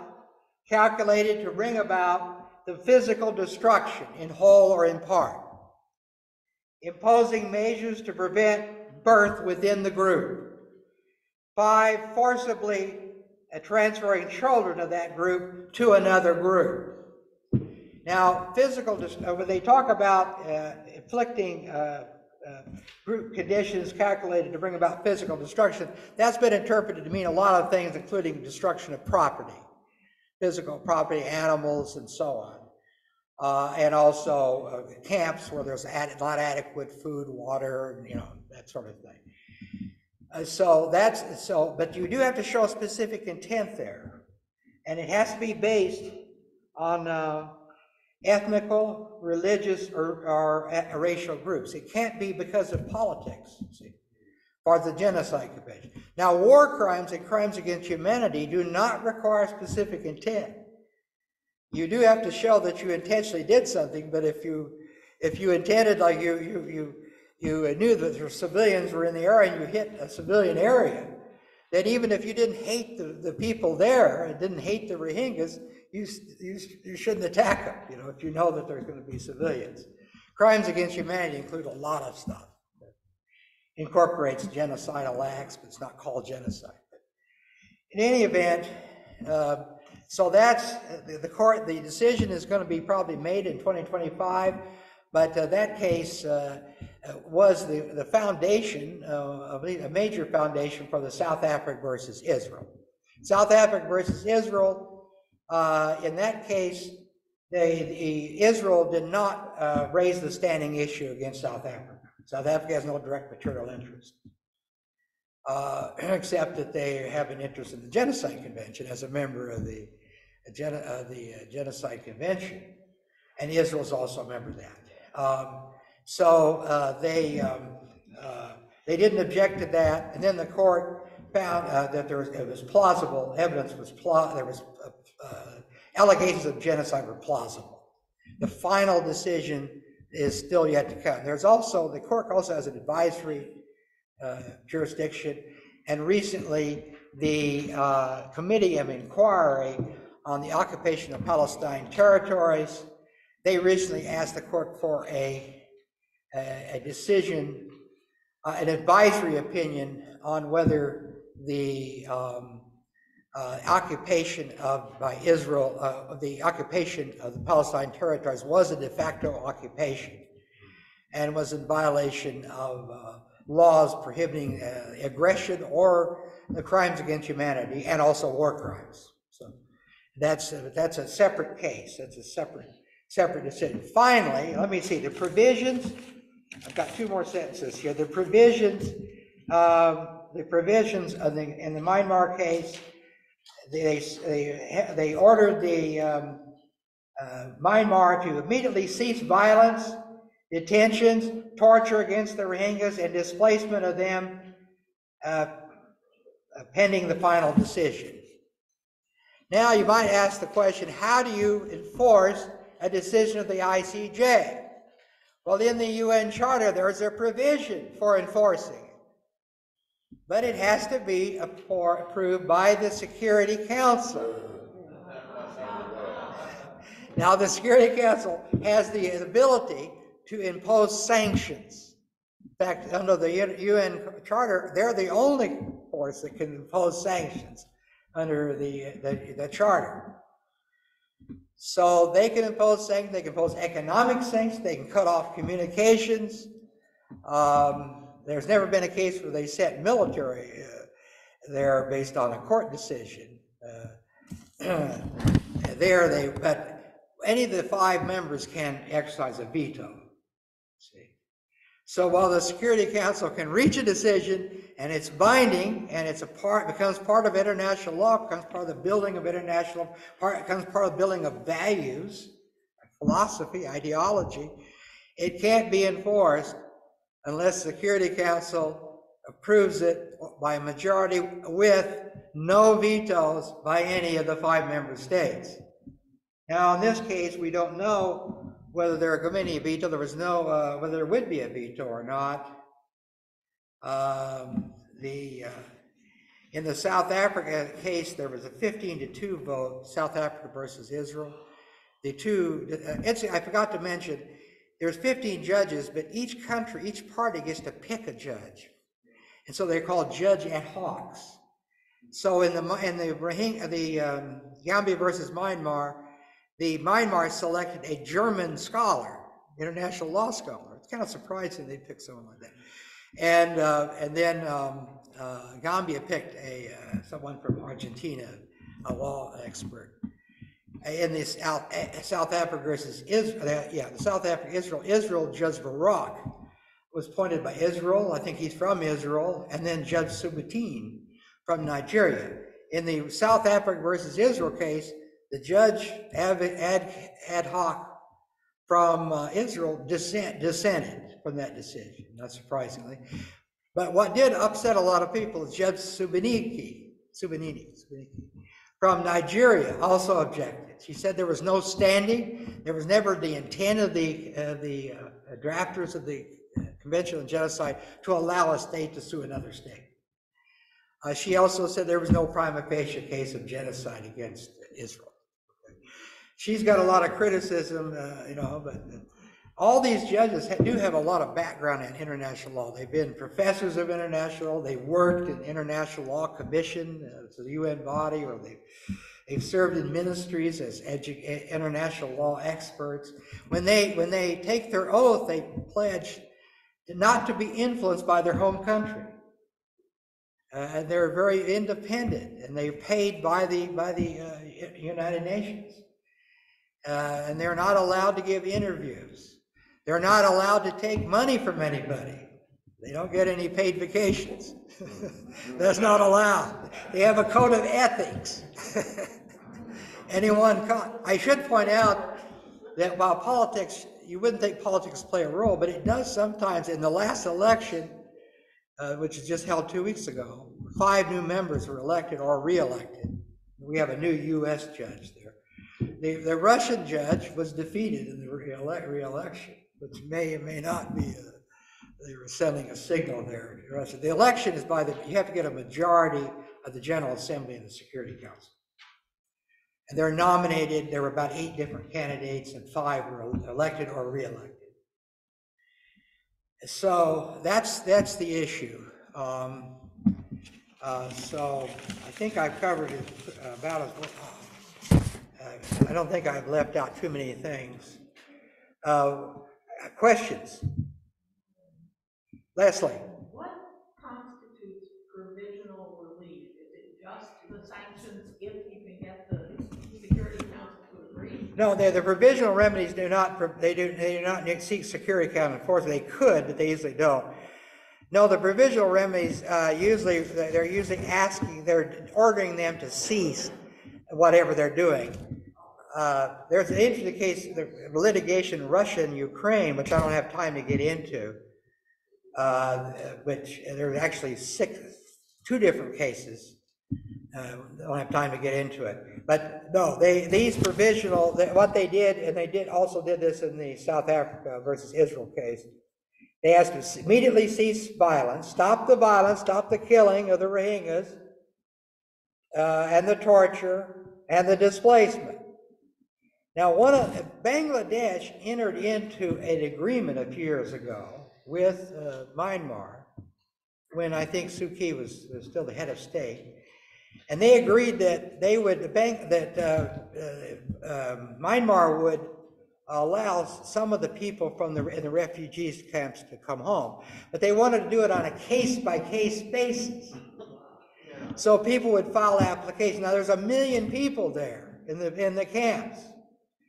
calculated to bring about the physical destruction in whole or in part, imposing measures to prevent birth within the group. 5, forcibly transferring children of that group to another group. Now, when they talk about inflicting group conditions calculated to bring about physical destruction, that's been interpreted to mean a lot of things, including destruction of property, physical property, animals, and so on. And also camps where there's not adequate food, water, that sort of thing. But you do have to show specific intent there, and it has to be based on ethnical, religious, or racial groups. It can't be because of politics, see, for the Genocide Convention. Now, war crimes and crimes against humanity do not require specific intent. You do have to show that you intentionally did something, but if you intended, like you knew that your civilians were in the area and you hit a civilian area, that even if you didn't hate the people there and didn't hate the Rohingyas, you shouldn't attack them, if you know that there's going to be civilians. Crimes against humanity include a lot of stuff. It incorporates genocidal acts, but it's not called genocide. In any event, so that's the decision is going to be probably made in 2025, but that case was the foundation, a major foundation for the South Africa versus Israel. South Africa versus Israel, in that case, Israel did not raise the standing issue against South Africa. South Africa has no direct material interest, except that they have an interest in the Genocide Convention as a member of the Genocide Convention, and Israel is also a member of that. So they didn't object to that, and then the court found that it was plausible. Evidence was allegations of genocide were plausible. The final decision is still yet to come. The court also has an advisory jurisdiction, and recently the Committee of Inquiry on the Occupation of Palestine Territories. They originally asked the court for a decision, an advisory opinion on whether the occupation by Israel, the occupation of the Palestine territories was a de facto occupation and was in violation of laws prohibiting aggression or the crimes against humanity, and also war crimes. So that's a separate case. That's a separate decision. Finally, let me see the provisions. I've got two more sentences here. The provisions of in the Myanmar case. They ordered the Myanmar to immediately cease violence, detentions, torture against the Rohingyas, and displacement of them pending the final decision. Now you might ask the question, how do you enforce a decision of the ICJ? Well, in the UN Charter, there's a provision for enforcing it. But it has to be approved by the Security Council. Now, the Security Council has the ability to impose sanctions. In fact, under the UN Charter, they're the only force that can impose sanctions under the Charter. So they can impose sanctions, they can impose economic sanctions, they can cut off communications. There's never been a case where they sent military there based on a court decision. But any of the 5 members can exercise a veto. See? So while the Security Council can reach a decision and it's binding and becomes part of international law, becomes part of the building of becomes part of the building of values, philosophy, ideology, it can't be enforced unless the Security Council approves it by a majority with no vetoes by any of the 5 member states. Now, in this case, we don't know whether there are going to be a veto. There was no whether there would be a veto or not. In the South Africa case, there was a 15-2 vote, South Africa versus Israel. I forgot to mention, there's 15 judges, but each country, each party gets to pick a judge, and so they're called judge ad hocs. So in the Gambia versus Myanmar, the Myanmar selected a German scholar, international law scholar. It's kind of surprising they picked someone like that, and then Gambia picked someone from Argentina, a law expert. In this South Africa versus Israel, Israel, Judge Barak was appointed by Israel. I think he's from Israel, and then Judge Subutin from Nigeria. In the South Africa versus Israel case, the judge ad hoc from Israel dissented from that decision, not surprisingly. But what did upset a lot of people is Judge Subiniki from Nigeria also objected. She said there was no standing. There was never the intent of the drafters of the Convention on Genocide to allow a state to sue another state. She also said there was no prima facie case of genocide against Israel. She's got a lot of criticism, but all these judges do have a lot of background in international law. They've been professors of international law. They worked in international law commission to the UN body, or they've served in ministries as international law experts. When they take their oath, they pledge not to be influenced by their home country. And they're very independent, and they're paid by the United Nations. And they're not allowed to give interviews. They're not allowed to take money from anybody. They don't get any paid vacations. That's not allowed. They have a code of ethics. I should point out that while politics, you wouldn't think politics play a role, but it does sometimes. In the last election, which was just held 2 weeks ago, 5 new members were elected or re-elected. We have a new U.S. judge there. The Russian judge was defeated in the re-election, which may or may not be they were sending a signal there to Russia. The election is you have to get a majority of the General Assembly and the Security Council. And they're nominated, there were about 8 different candidates and 5 were elected or re-elected. So that's the issue. So I think I've covered it about as well. I don't think I've left out too many things. Questions? Leslie? What constitutes provisional relief? Is it just the sanctions if you can get the Security Council to agree? No, the provisional remedies do not seek Security Council enforcement. They could, but they usually don't. No, the provisional remedies they're usually they're ordering them to cease whatever they're doing. There's an interesting case, the litigation in Russia and Ukraine, which I don't have time to get into, which there are actually 2 different cases. I don't have time to get into it. But no, these provisional, what they did, and they also did this in the South Africa versus Israel case, they asked to immediately cease violence, stop the violence, stop the killing of the Rohingyas, and the torture, and the displacement. Now, Bangladesh entered into an agreement a few years ago with Myanmar, when I think Suu Kyi was still the head of state, and they agreed that they would Myanmar would allow some of the people in the refugees camps to come home, but they wanted to do it on a case-by-case basis. So people would file applications. Now, there's 1 million people there in the camps.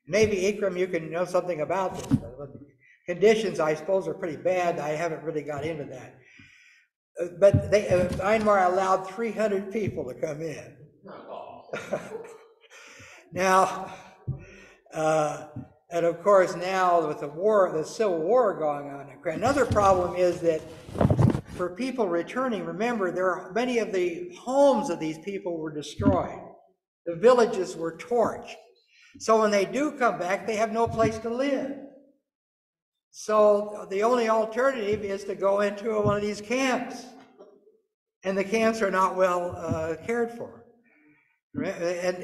Maybe, Ikram, you can know something about this. But the conditions, I suppose, are pretty bad. I haven't really got into that. But Myanmar allowed 300 people to come in. Now, and of course now with the civil war going on in Ukraine, another problem is that for people returning, remember, many of the homes of these people were destroyed. The villages were torched. So when they do come back, they have no place to live. So the only alternative is to go into one of these camps. And the camps are not well cared for. And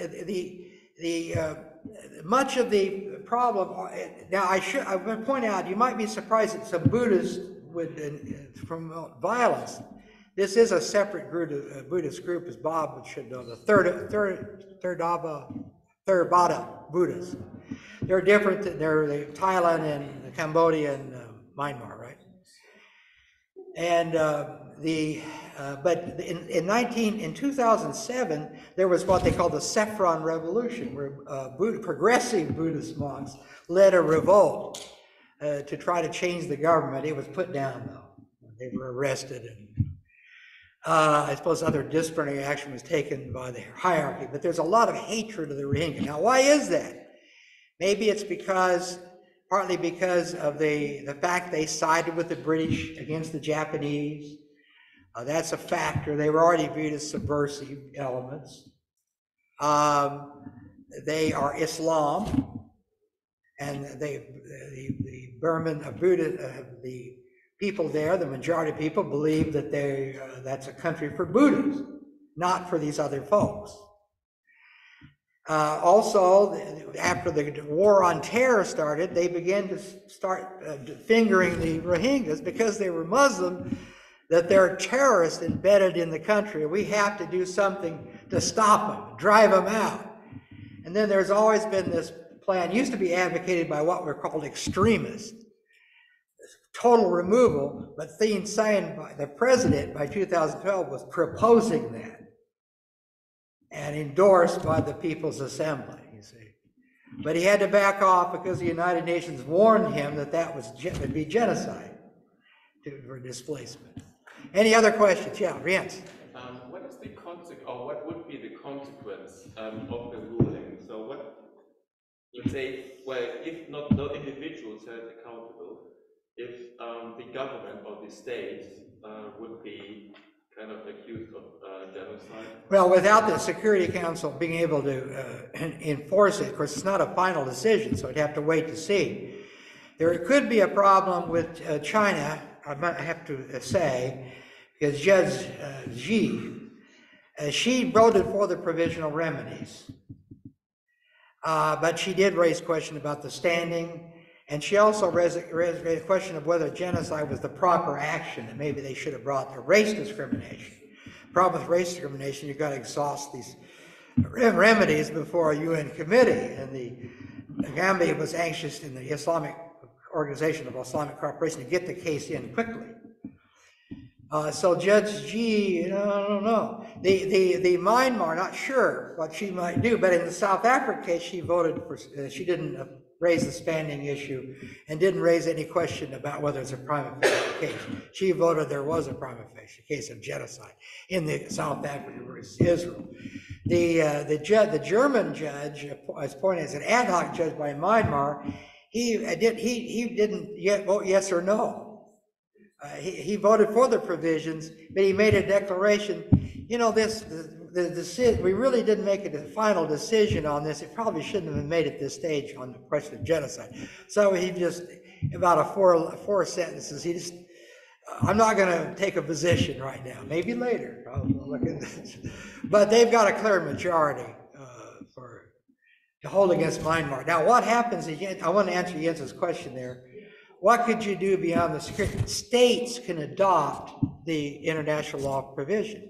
much of the problem, now I would point out, you might be surprised that some Buddhists would promote violence. This is a separate Buddhist group, as Bob should know, the Theravada Buddhists. They're different. They're Thailand and Cambodia and Myanmar, right? And but in 2007, there was what they called the Saffron Revolution, where progressive Buddhist monks led a revolt to try to change the government. It was put down, though. They were arrested, and I suppose other disciplinary action was taken by the hierarchy. But there's a lot of hatred of the Rohingya. Now, why is that? Maybe it's partly because of the fact they sided with the British against the Japanese. That's a factor. They were already viewed as subversive elements. They are Islam, and the Burman Buddha, the people there, the majority of people believe that that's a country for Buddhists, not for these other folks. Also, after the war on terror started, they began to start fingering the Rohingyas because they were Muslim, that they're terrorists embedded in the country. We have to do something to stop them, drive them out. And then there's always been this plan, used to be advocated by what were called extremists, total removal, but Thein Sein, the president, by 2012 was proposing that and endorsed by the People's Assembly, you see. But he had to back off because the United Nations warned him that would be genocide for displacement. Any other questions? Yeah, Rienz. What is the what would be the consequence of the ruling? So what, let's say, well, if no individuals held accountable, if the government or the state would be kind of accused of genocide? Well, without the Security Council being able to enforce it, of course, it's not a final decision, so I'd have to wait to see. There could be a problem with China, I have to say, because Judge Xi She voted for the provisional remedies, but she did raise question about the standing, and she also raised a question of whether genocide was the proper action, that maybe they should have brought the race discrimination. Problem with race discrimination, you've got to exhaust these remedies before a UN committee, and the Gambia was anxious in the Islamic Organization of Islamic Cooperation to get the case in quickly. So Judge G, I don't know. The Myanmar, not sure what she might do, but in the South Africa case, she voted for, she didn't raise the standing issue and didn't raise any question about whether it's a prima facie case. She voted there was a prima facie case of genocide in the South Africa versus Israel. The German judge, as pointed as an ad hoc judge by Myanmar, he didn't yet vote yes or no. He voted for the provisions, but he made a declaration, you know, we really didn't make a final decision on this. It probably shouldn't have been made at this stage on the question of genocide. So he just, about four sentences, he just, I'm not going to take a position right now, maybe later. I'll look at this. But they've got a clear majority to hold against Myanmar. Now, what happens, again, I want to answer Jens's question there. What could you do beyond the security? States can adopt the international law provision.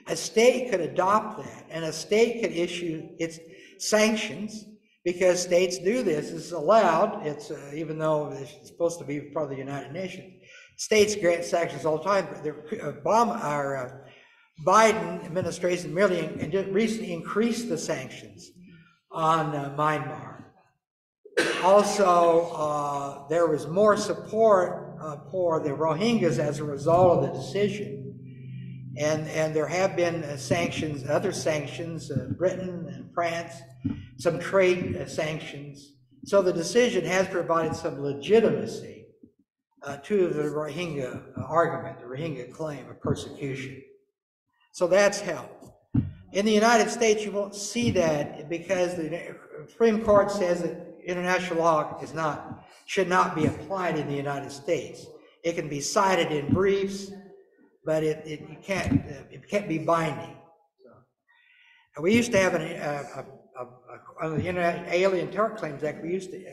A state could adopt that, and a state could issue its sanctions, because states do this. It's allowed. It's even though it's supposed to be part of the United Nations. States grant sanctions all the time. Our Biden administration merely recently increased the sanctions on Myanmar. Also, there was more support for the Rohingyas as a result of the decision, and there have been sanctions, other sanctions, Britain and France, some trade sanctions. So the decision has provided some legitimacy to the Rohingya argument, the Rohingya claim of persecution. So that's helped. In the United States, you won't see that because the Supreme Court says that international law should not be applied in the United States. It can be cited in briefs, but it can't be binding. So, we used to have on the Alien Tort Claims Act,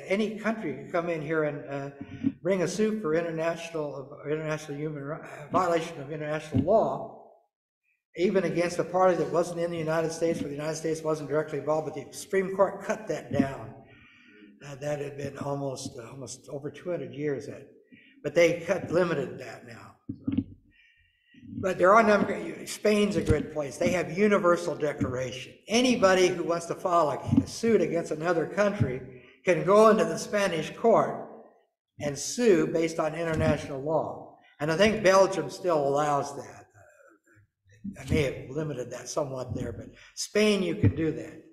any country could come in here and bring a suit for violation of international law, even against a party that wasn't in the United States, where the United States wasn't directly involved. But the Supreme Court cut that down. That had been almost over 200 years. But they limited that now. But there are a number. Spain's a good place. They have universal declaration. Anybody who wants to file a suit against another country can go into the Spanish court and sue based on international law. And I think Belgium still allows that. I may have limited that somewhat there, but Spain, you can do that.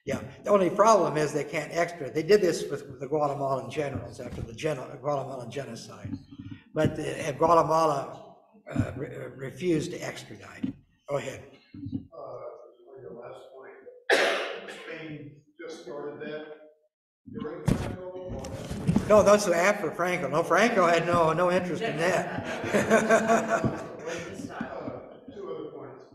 Yeah, the only problem is they can't extradite. They did this with the Guatemalan generals after the Guatemalan genocide, but Guatemala refused to extradite. Go ahead. On your last point, Spain just started that during Franco? No, that's after Franco. No, Franco had no interest in that. Two other points.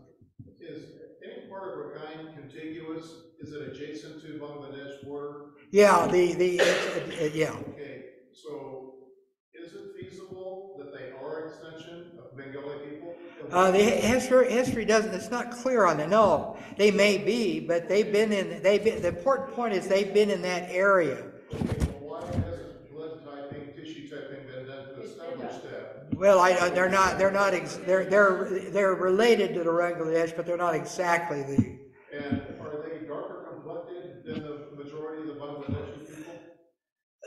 Is any part of Rakhine contiguous? Is it adjacent to Bangladesh border? Yeah, yeah. Okay, so is it feasible that they are an extension of Bengali people? The history doesn't. It's not clear on that. No, they may be, but the important point is they've been in that area. Okay, well, why hasn't blood typing, tissue typing been done to establish that? Well, they're related to the Bangladesh, but they're not exactly the. And are they darker complected than the majority of the Bangladeshi people?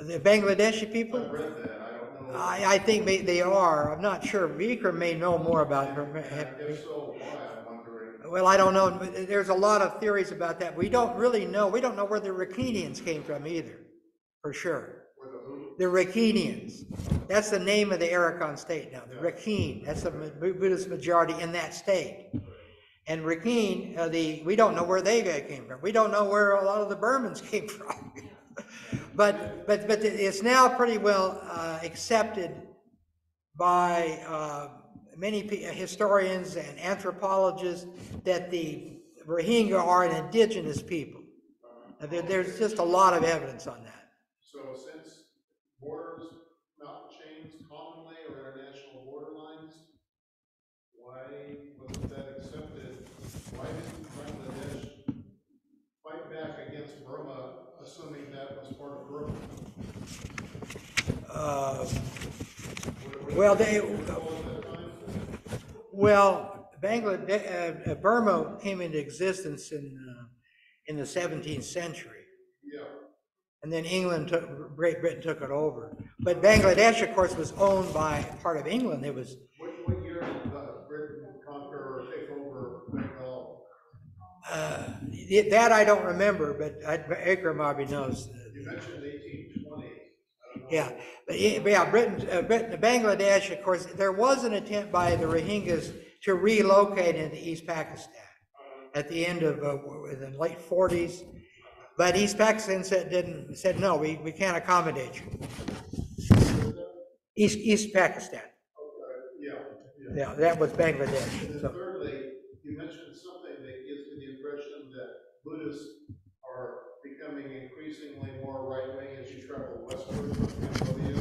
The Bangladeshi people? I've read that. I don't know. I think they are. I'm not sure. Vikram may know more about her. If so, why? I'm wondering. Well, I don't know. There's a lot of theories about that. We don't really know. We don't know where the Rohingyans came from either, for sure. The Rohingyans. That's the name of the Arakan state now. The Rakhine. That's the Buddhist majority in that state. And Rakhine, we don't know where they came from. We don't know where a lot of the Burmans came from. but it's now pretty well accepted by many historians and anthropologists that the Rohingya are an indigenous people. There's just a lot of evidence on that. So since borders, mountain chains commonly are international borderlines, why wasn't that accepted? Why didn't Bangladesh fight back against Burma, assuming that was part of Burma? Bangladesh, Burma came into existence in the 17th century. Yeah. And then Great Britain took it over. But Bangladesh, of course, was owned by part of England. It was. What year did Britain conquer or take over Bengal? That I don't remember, but Akram Abi knows. You mentioned 1820. Yeah, Bangladesh, of course, there was an attempt by the Rohingyas to relocate into East Pakistan at the end of the late 40s, but East Pakistan said no, we can't accommodate you. East Pakistan. Yeah, that was Bangladesh. And then thirdly, you mentioned something that gives me the impression that Buddhists are becoming increasingly more right-wing as you travel westward from Cambodia.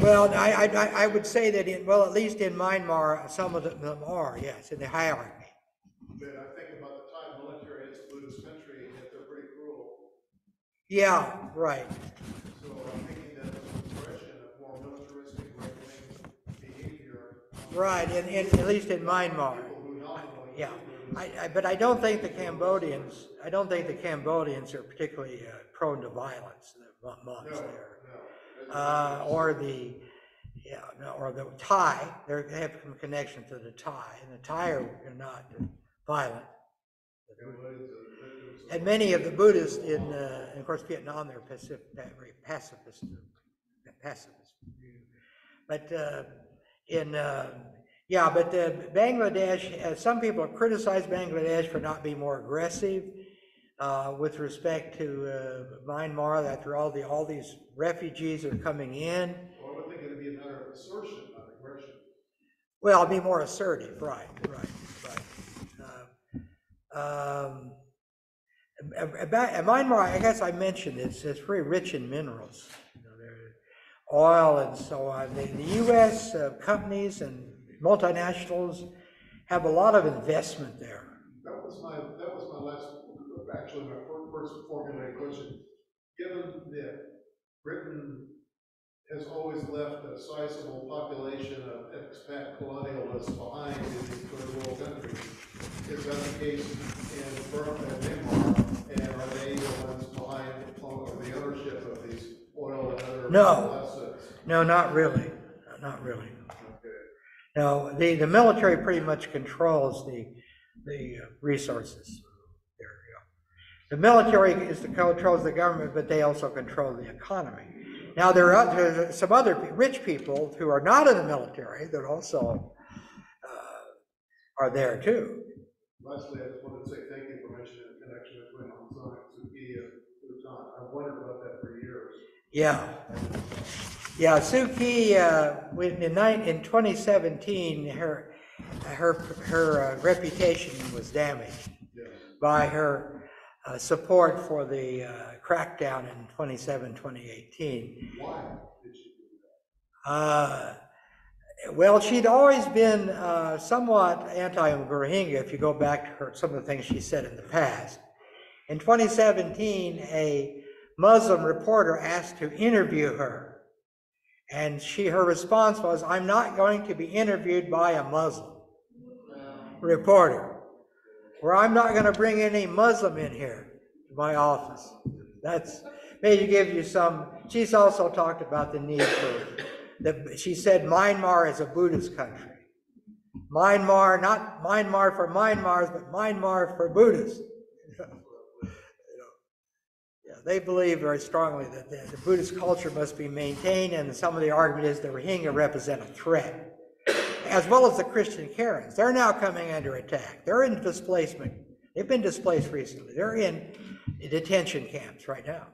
Well, I would say that at least in Myanmar, some of them are, yes, in the hierarchy. But I think about the Thai military, it's a Buddhist country, and yet they're pretty cruel. Yeah, right. So I'm thinking that there's an expression of more militaristic right-wing behavior. Right, at least in Myanmar. Yeah, but I don't think the Cambodians are particularly prone to violence. The monks there, or the Thai. They have some connection to the Thai, and the Thai are not violent. And many of the Buddhists in, of course, Vietnam, they're very pacifist. But Bangladesh, some people have criticized Bangladesh for not being more aggressive with respect to Myanmar, after all these refugees are coming in. Well, I would think it would be a matter of assertion, not aggression. Well, be more assertive, right. Myanmar, I guess I mentioned it's very rich in minerals, oil and so on. The U.S. Companies and multinationals have a lot of investment there. That was my last, actually my first formulated question. Given that Britain has always left a sizable population of expat colonialists behind in these third world countries, is that the case in Burma and Myanmar? And are they the ones behind the ownership of these oil and other assets? No, not really. Not really. No, the military pretty much controls the resources there. The military controls the government, but they also control the economy. Now there are some other rich people who are not in the military that also are there too. Lastly, I just wanted to say thank you for mentioning the connection between Aung San Suu Kyi and Bhutan. I've wondered about that for years. Yeah, Suu Kyi, in 2017, her reputation was damaged by her support for the crackdown in 2018. Why did she do that? Well, she'd always been somewhat anti-Rohingya, if you go back to some of the things she said in the past. In 2017, a Muslim reporter asked to interview her, and her response was, "I'm not going to be interviewed by a Muslim reporter, or I'm not going to bring any Muslim in here to my office." That's maybe give you some. She's also talked about the need for, she said Myanmar is a Buddhist country. Myanmar, not Myanmar for Myanmars, but Myanmar for Buddhists. They believe very strongly that the Buddhist culture must be maintained, and some of the argument is the Rohingya represent a threat, as well as the Christian Karens. They're now coming under attack. They're in displacement. They've been displaced recently. They're in detention camps right now,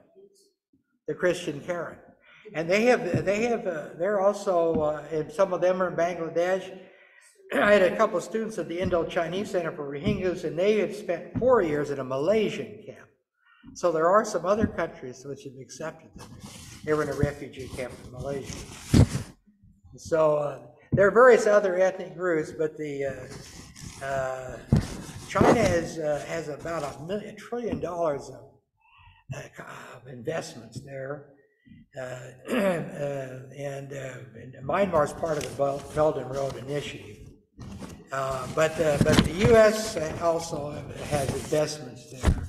the Christian Karen. And they're also, and some of them are in Bangladesh. I had a couple of students at the Indo-Chinese Center for Rohingyas, and they had spent 4 years in a Malaysian camp. So there are some other countries which have accepted them. They were in a refugee camp in Malaysia. So there are various other ethnic groups, but China has about $1 trillion of investments there. And Myanmar is part of the Belt and Road Initiative. But the U.S. also has investments there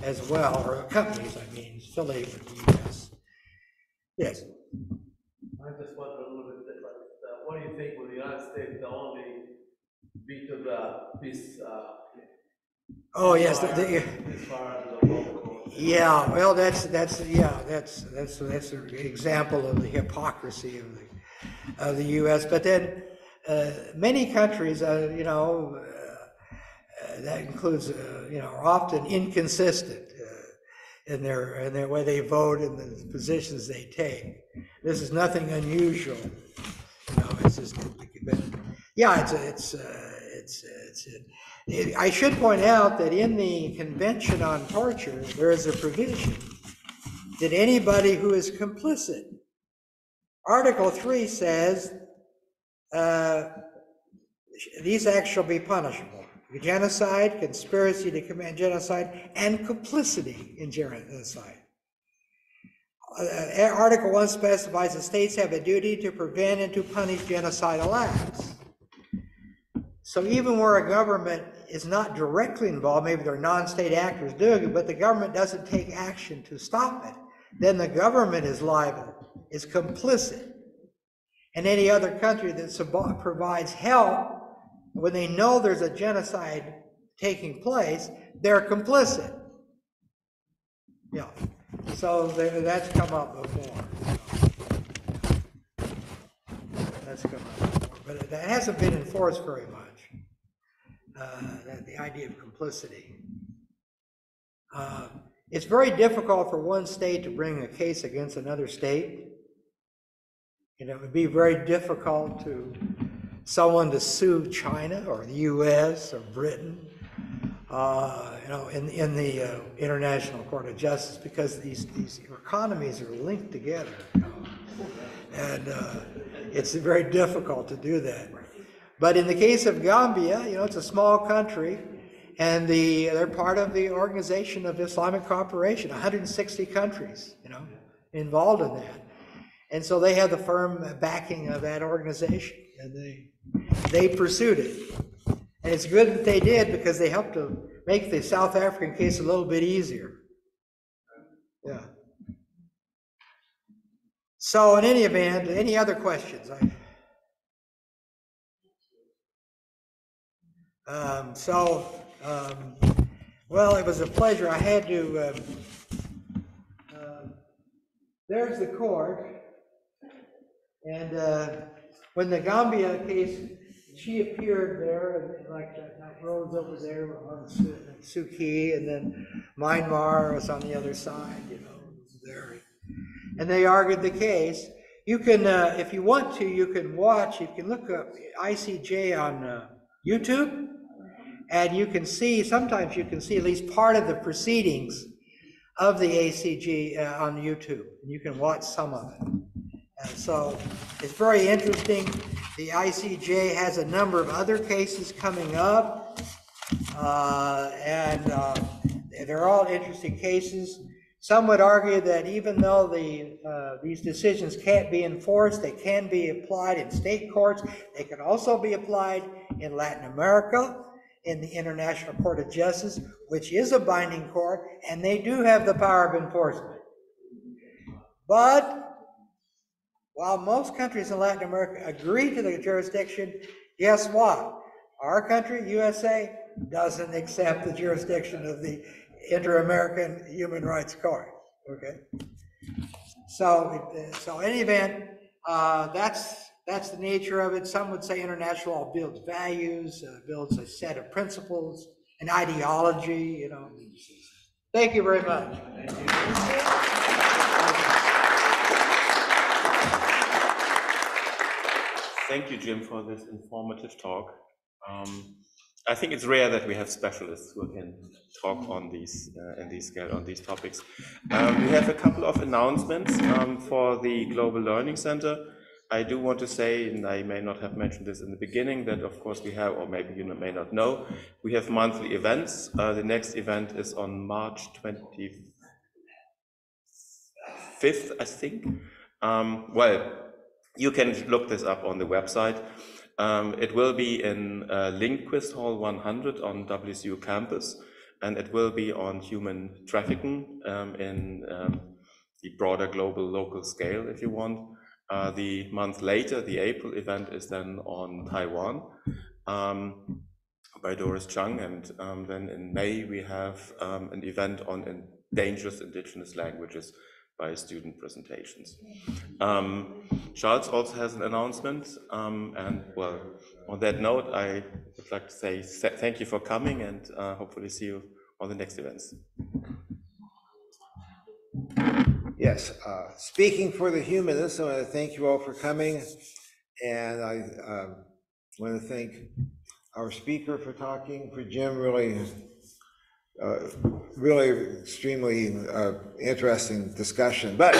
as well, or companies, I mean, affiliated with the U.S. Yes? I just wonder a little bit different. What do you think? Will the United States only be to the peace? Oh yes, as far as the local court? Yeah. Well, that's an example of the hypocrisy of the U.S. But then many countries, that includes, are often inconsistent in their way they vote and the positions they take. This is nothing unusual. It's just, yeah, I should point out that in the Convention on Torture, there is a provision that anybody who is complicit, Article 3 says, these acts shall be punishable. Genocide, conspiracy to commit genocide, and complicity in genocide. Article 1 specifies the states have a duty to prevent and to punish genocidal acts. So even where a government is not directly involved, maybe they're non-state actors doing it, but the government doesn't take action to stop it, then the government is liable, is complicit. And any other country that provides help when they know there's a genocide taking place, they're complicit. Yeah. So that's come up before. That's come up before. But that hasn't been enforced very much. The idea of complicity. It's very difficult for one state to bring a case against another state. It would be very difficult to someone to sue China or the U.S. or Britain, in the International Court of Justice, because these economies are linked together, and it's very difficult to do that. But in the case of Gambia, it's a small country, and they're part of the Organization of Islamic Cooperation, 160 countries, involved in that. And so they have the firm backing of that organization, and they pursued it. And it's good that they did, because they helped to make the South African case a little bit easier. Yeah. So in any event, any other questions? Well, it was a pleasure. I had to, there's the court. And when the Gambia case, she appeared there, and like that road's over there on Suki, and then Myanmar was on the other side, there. And they argued the case. You can, if you want to, you can look up ICJ on YouTube, and you can see, sometimes you can see at least part of the proceedings of the ACG on YouTube, and you can watch some of it. And so it's very interesting. The ICJ has a number of other cases coming up, and they're all interesting cases. Some would argue that even though these decisions can't be enforced, they can be applied in state courts. They can also be applied in Latin America, in the International Court of Justice, which is a binding court, and they do have the power of enforcement. But while most countries in Latin America agree to the jurisdiction, guess what? Our country, USA, doesn't accept the jurisdiction of the Inter-American Human Rights Court. Okay. So in any event, that's the nature of it. Some would say international law builds values, builds a set of principles, an ideology. Thank you very much. Thank you. Thank you, Jim, for this informative talk. I think it's rare that we have specialists who can talk on these on these topics. We have a couple of announcements for the Global Learning Center. I do want to say, and I may not have mentioned this in the beginning, that of course we have, or maybe you may not know, we have monthly events. The next event is on March 25th, I think. Well, you can look this up on the website. It will be in Lindquist Hall 100 on WCU campus, and it will be on human trafficking in the broader global local scale, if you want. The month later, the April event is then on Taiwan by Doris Chung, and then in May we have an event on dangerous indigenous languages by student presentations. Charles also has an announcement, and well, on that note, I would like to say thank you for coming, and hopefully see you on the next events. Yes, speaking for the humanists, I want to thank you all for coming, and I want to thank our speaker for talking, for Jim, really extremely interesting discussion. But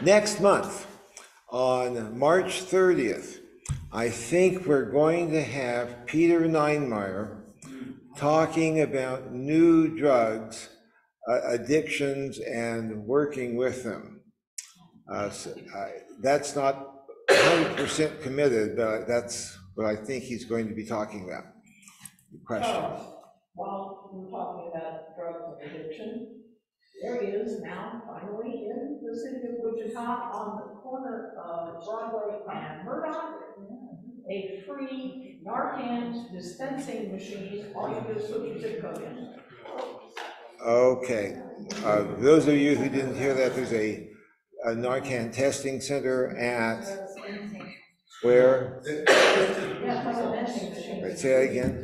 next month, on March 30th, I think we're going to have Peter Neinmeyer talking about new drugs, addictions, and working with them. That's not 100% committed, but that's what I think he's going to be talking about. Question? While we're talking about drugs and addiction, there is now finally in the city of Wichita on the corner of Broadway and Murdoch, a free Narcan dispensing machine. All you do is put your zip code in. Okay. Those of you who didn't hear that, there's a Narcan testing center at where? Right, say that again.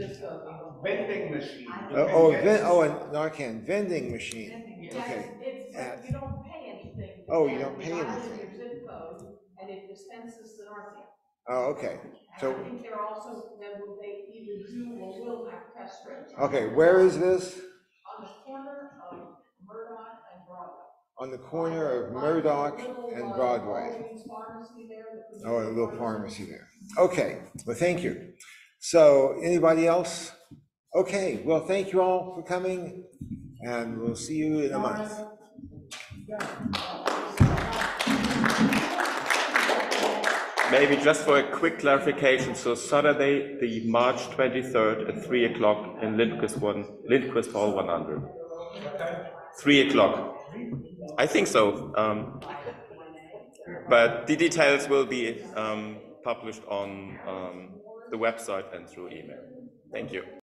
Vending machine. A Narcan vending machine. Okay. It's, you don't pay anything. Oh, you don't pay You anything. your zip code, and it dispenses the Narcan. Oh, okay. So I think they're also, they either do or will have test strips. okay, where is this? On the corner of Murdoch and Broadway. On the corner of Murdoch and Broadway. Oh, a little pharmacy there. Okay, well, thank you. So, anybody else? Okay, well, thank you all for coming, and we'll see you in a month. Maybe just for a quick clarification, so Saturday, the March 23rd at 3 o'clock in Lindquist Hall 100. 3 o'clock. I think so. But the details will be published on the website and through email. Thank you.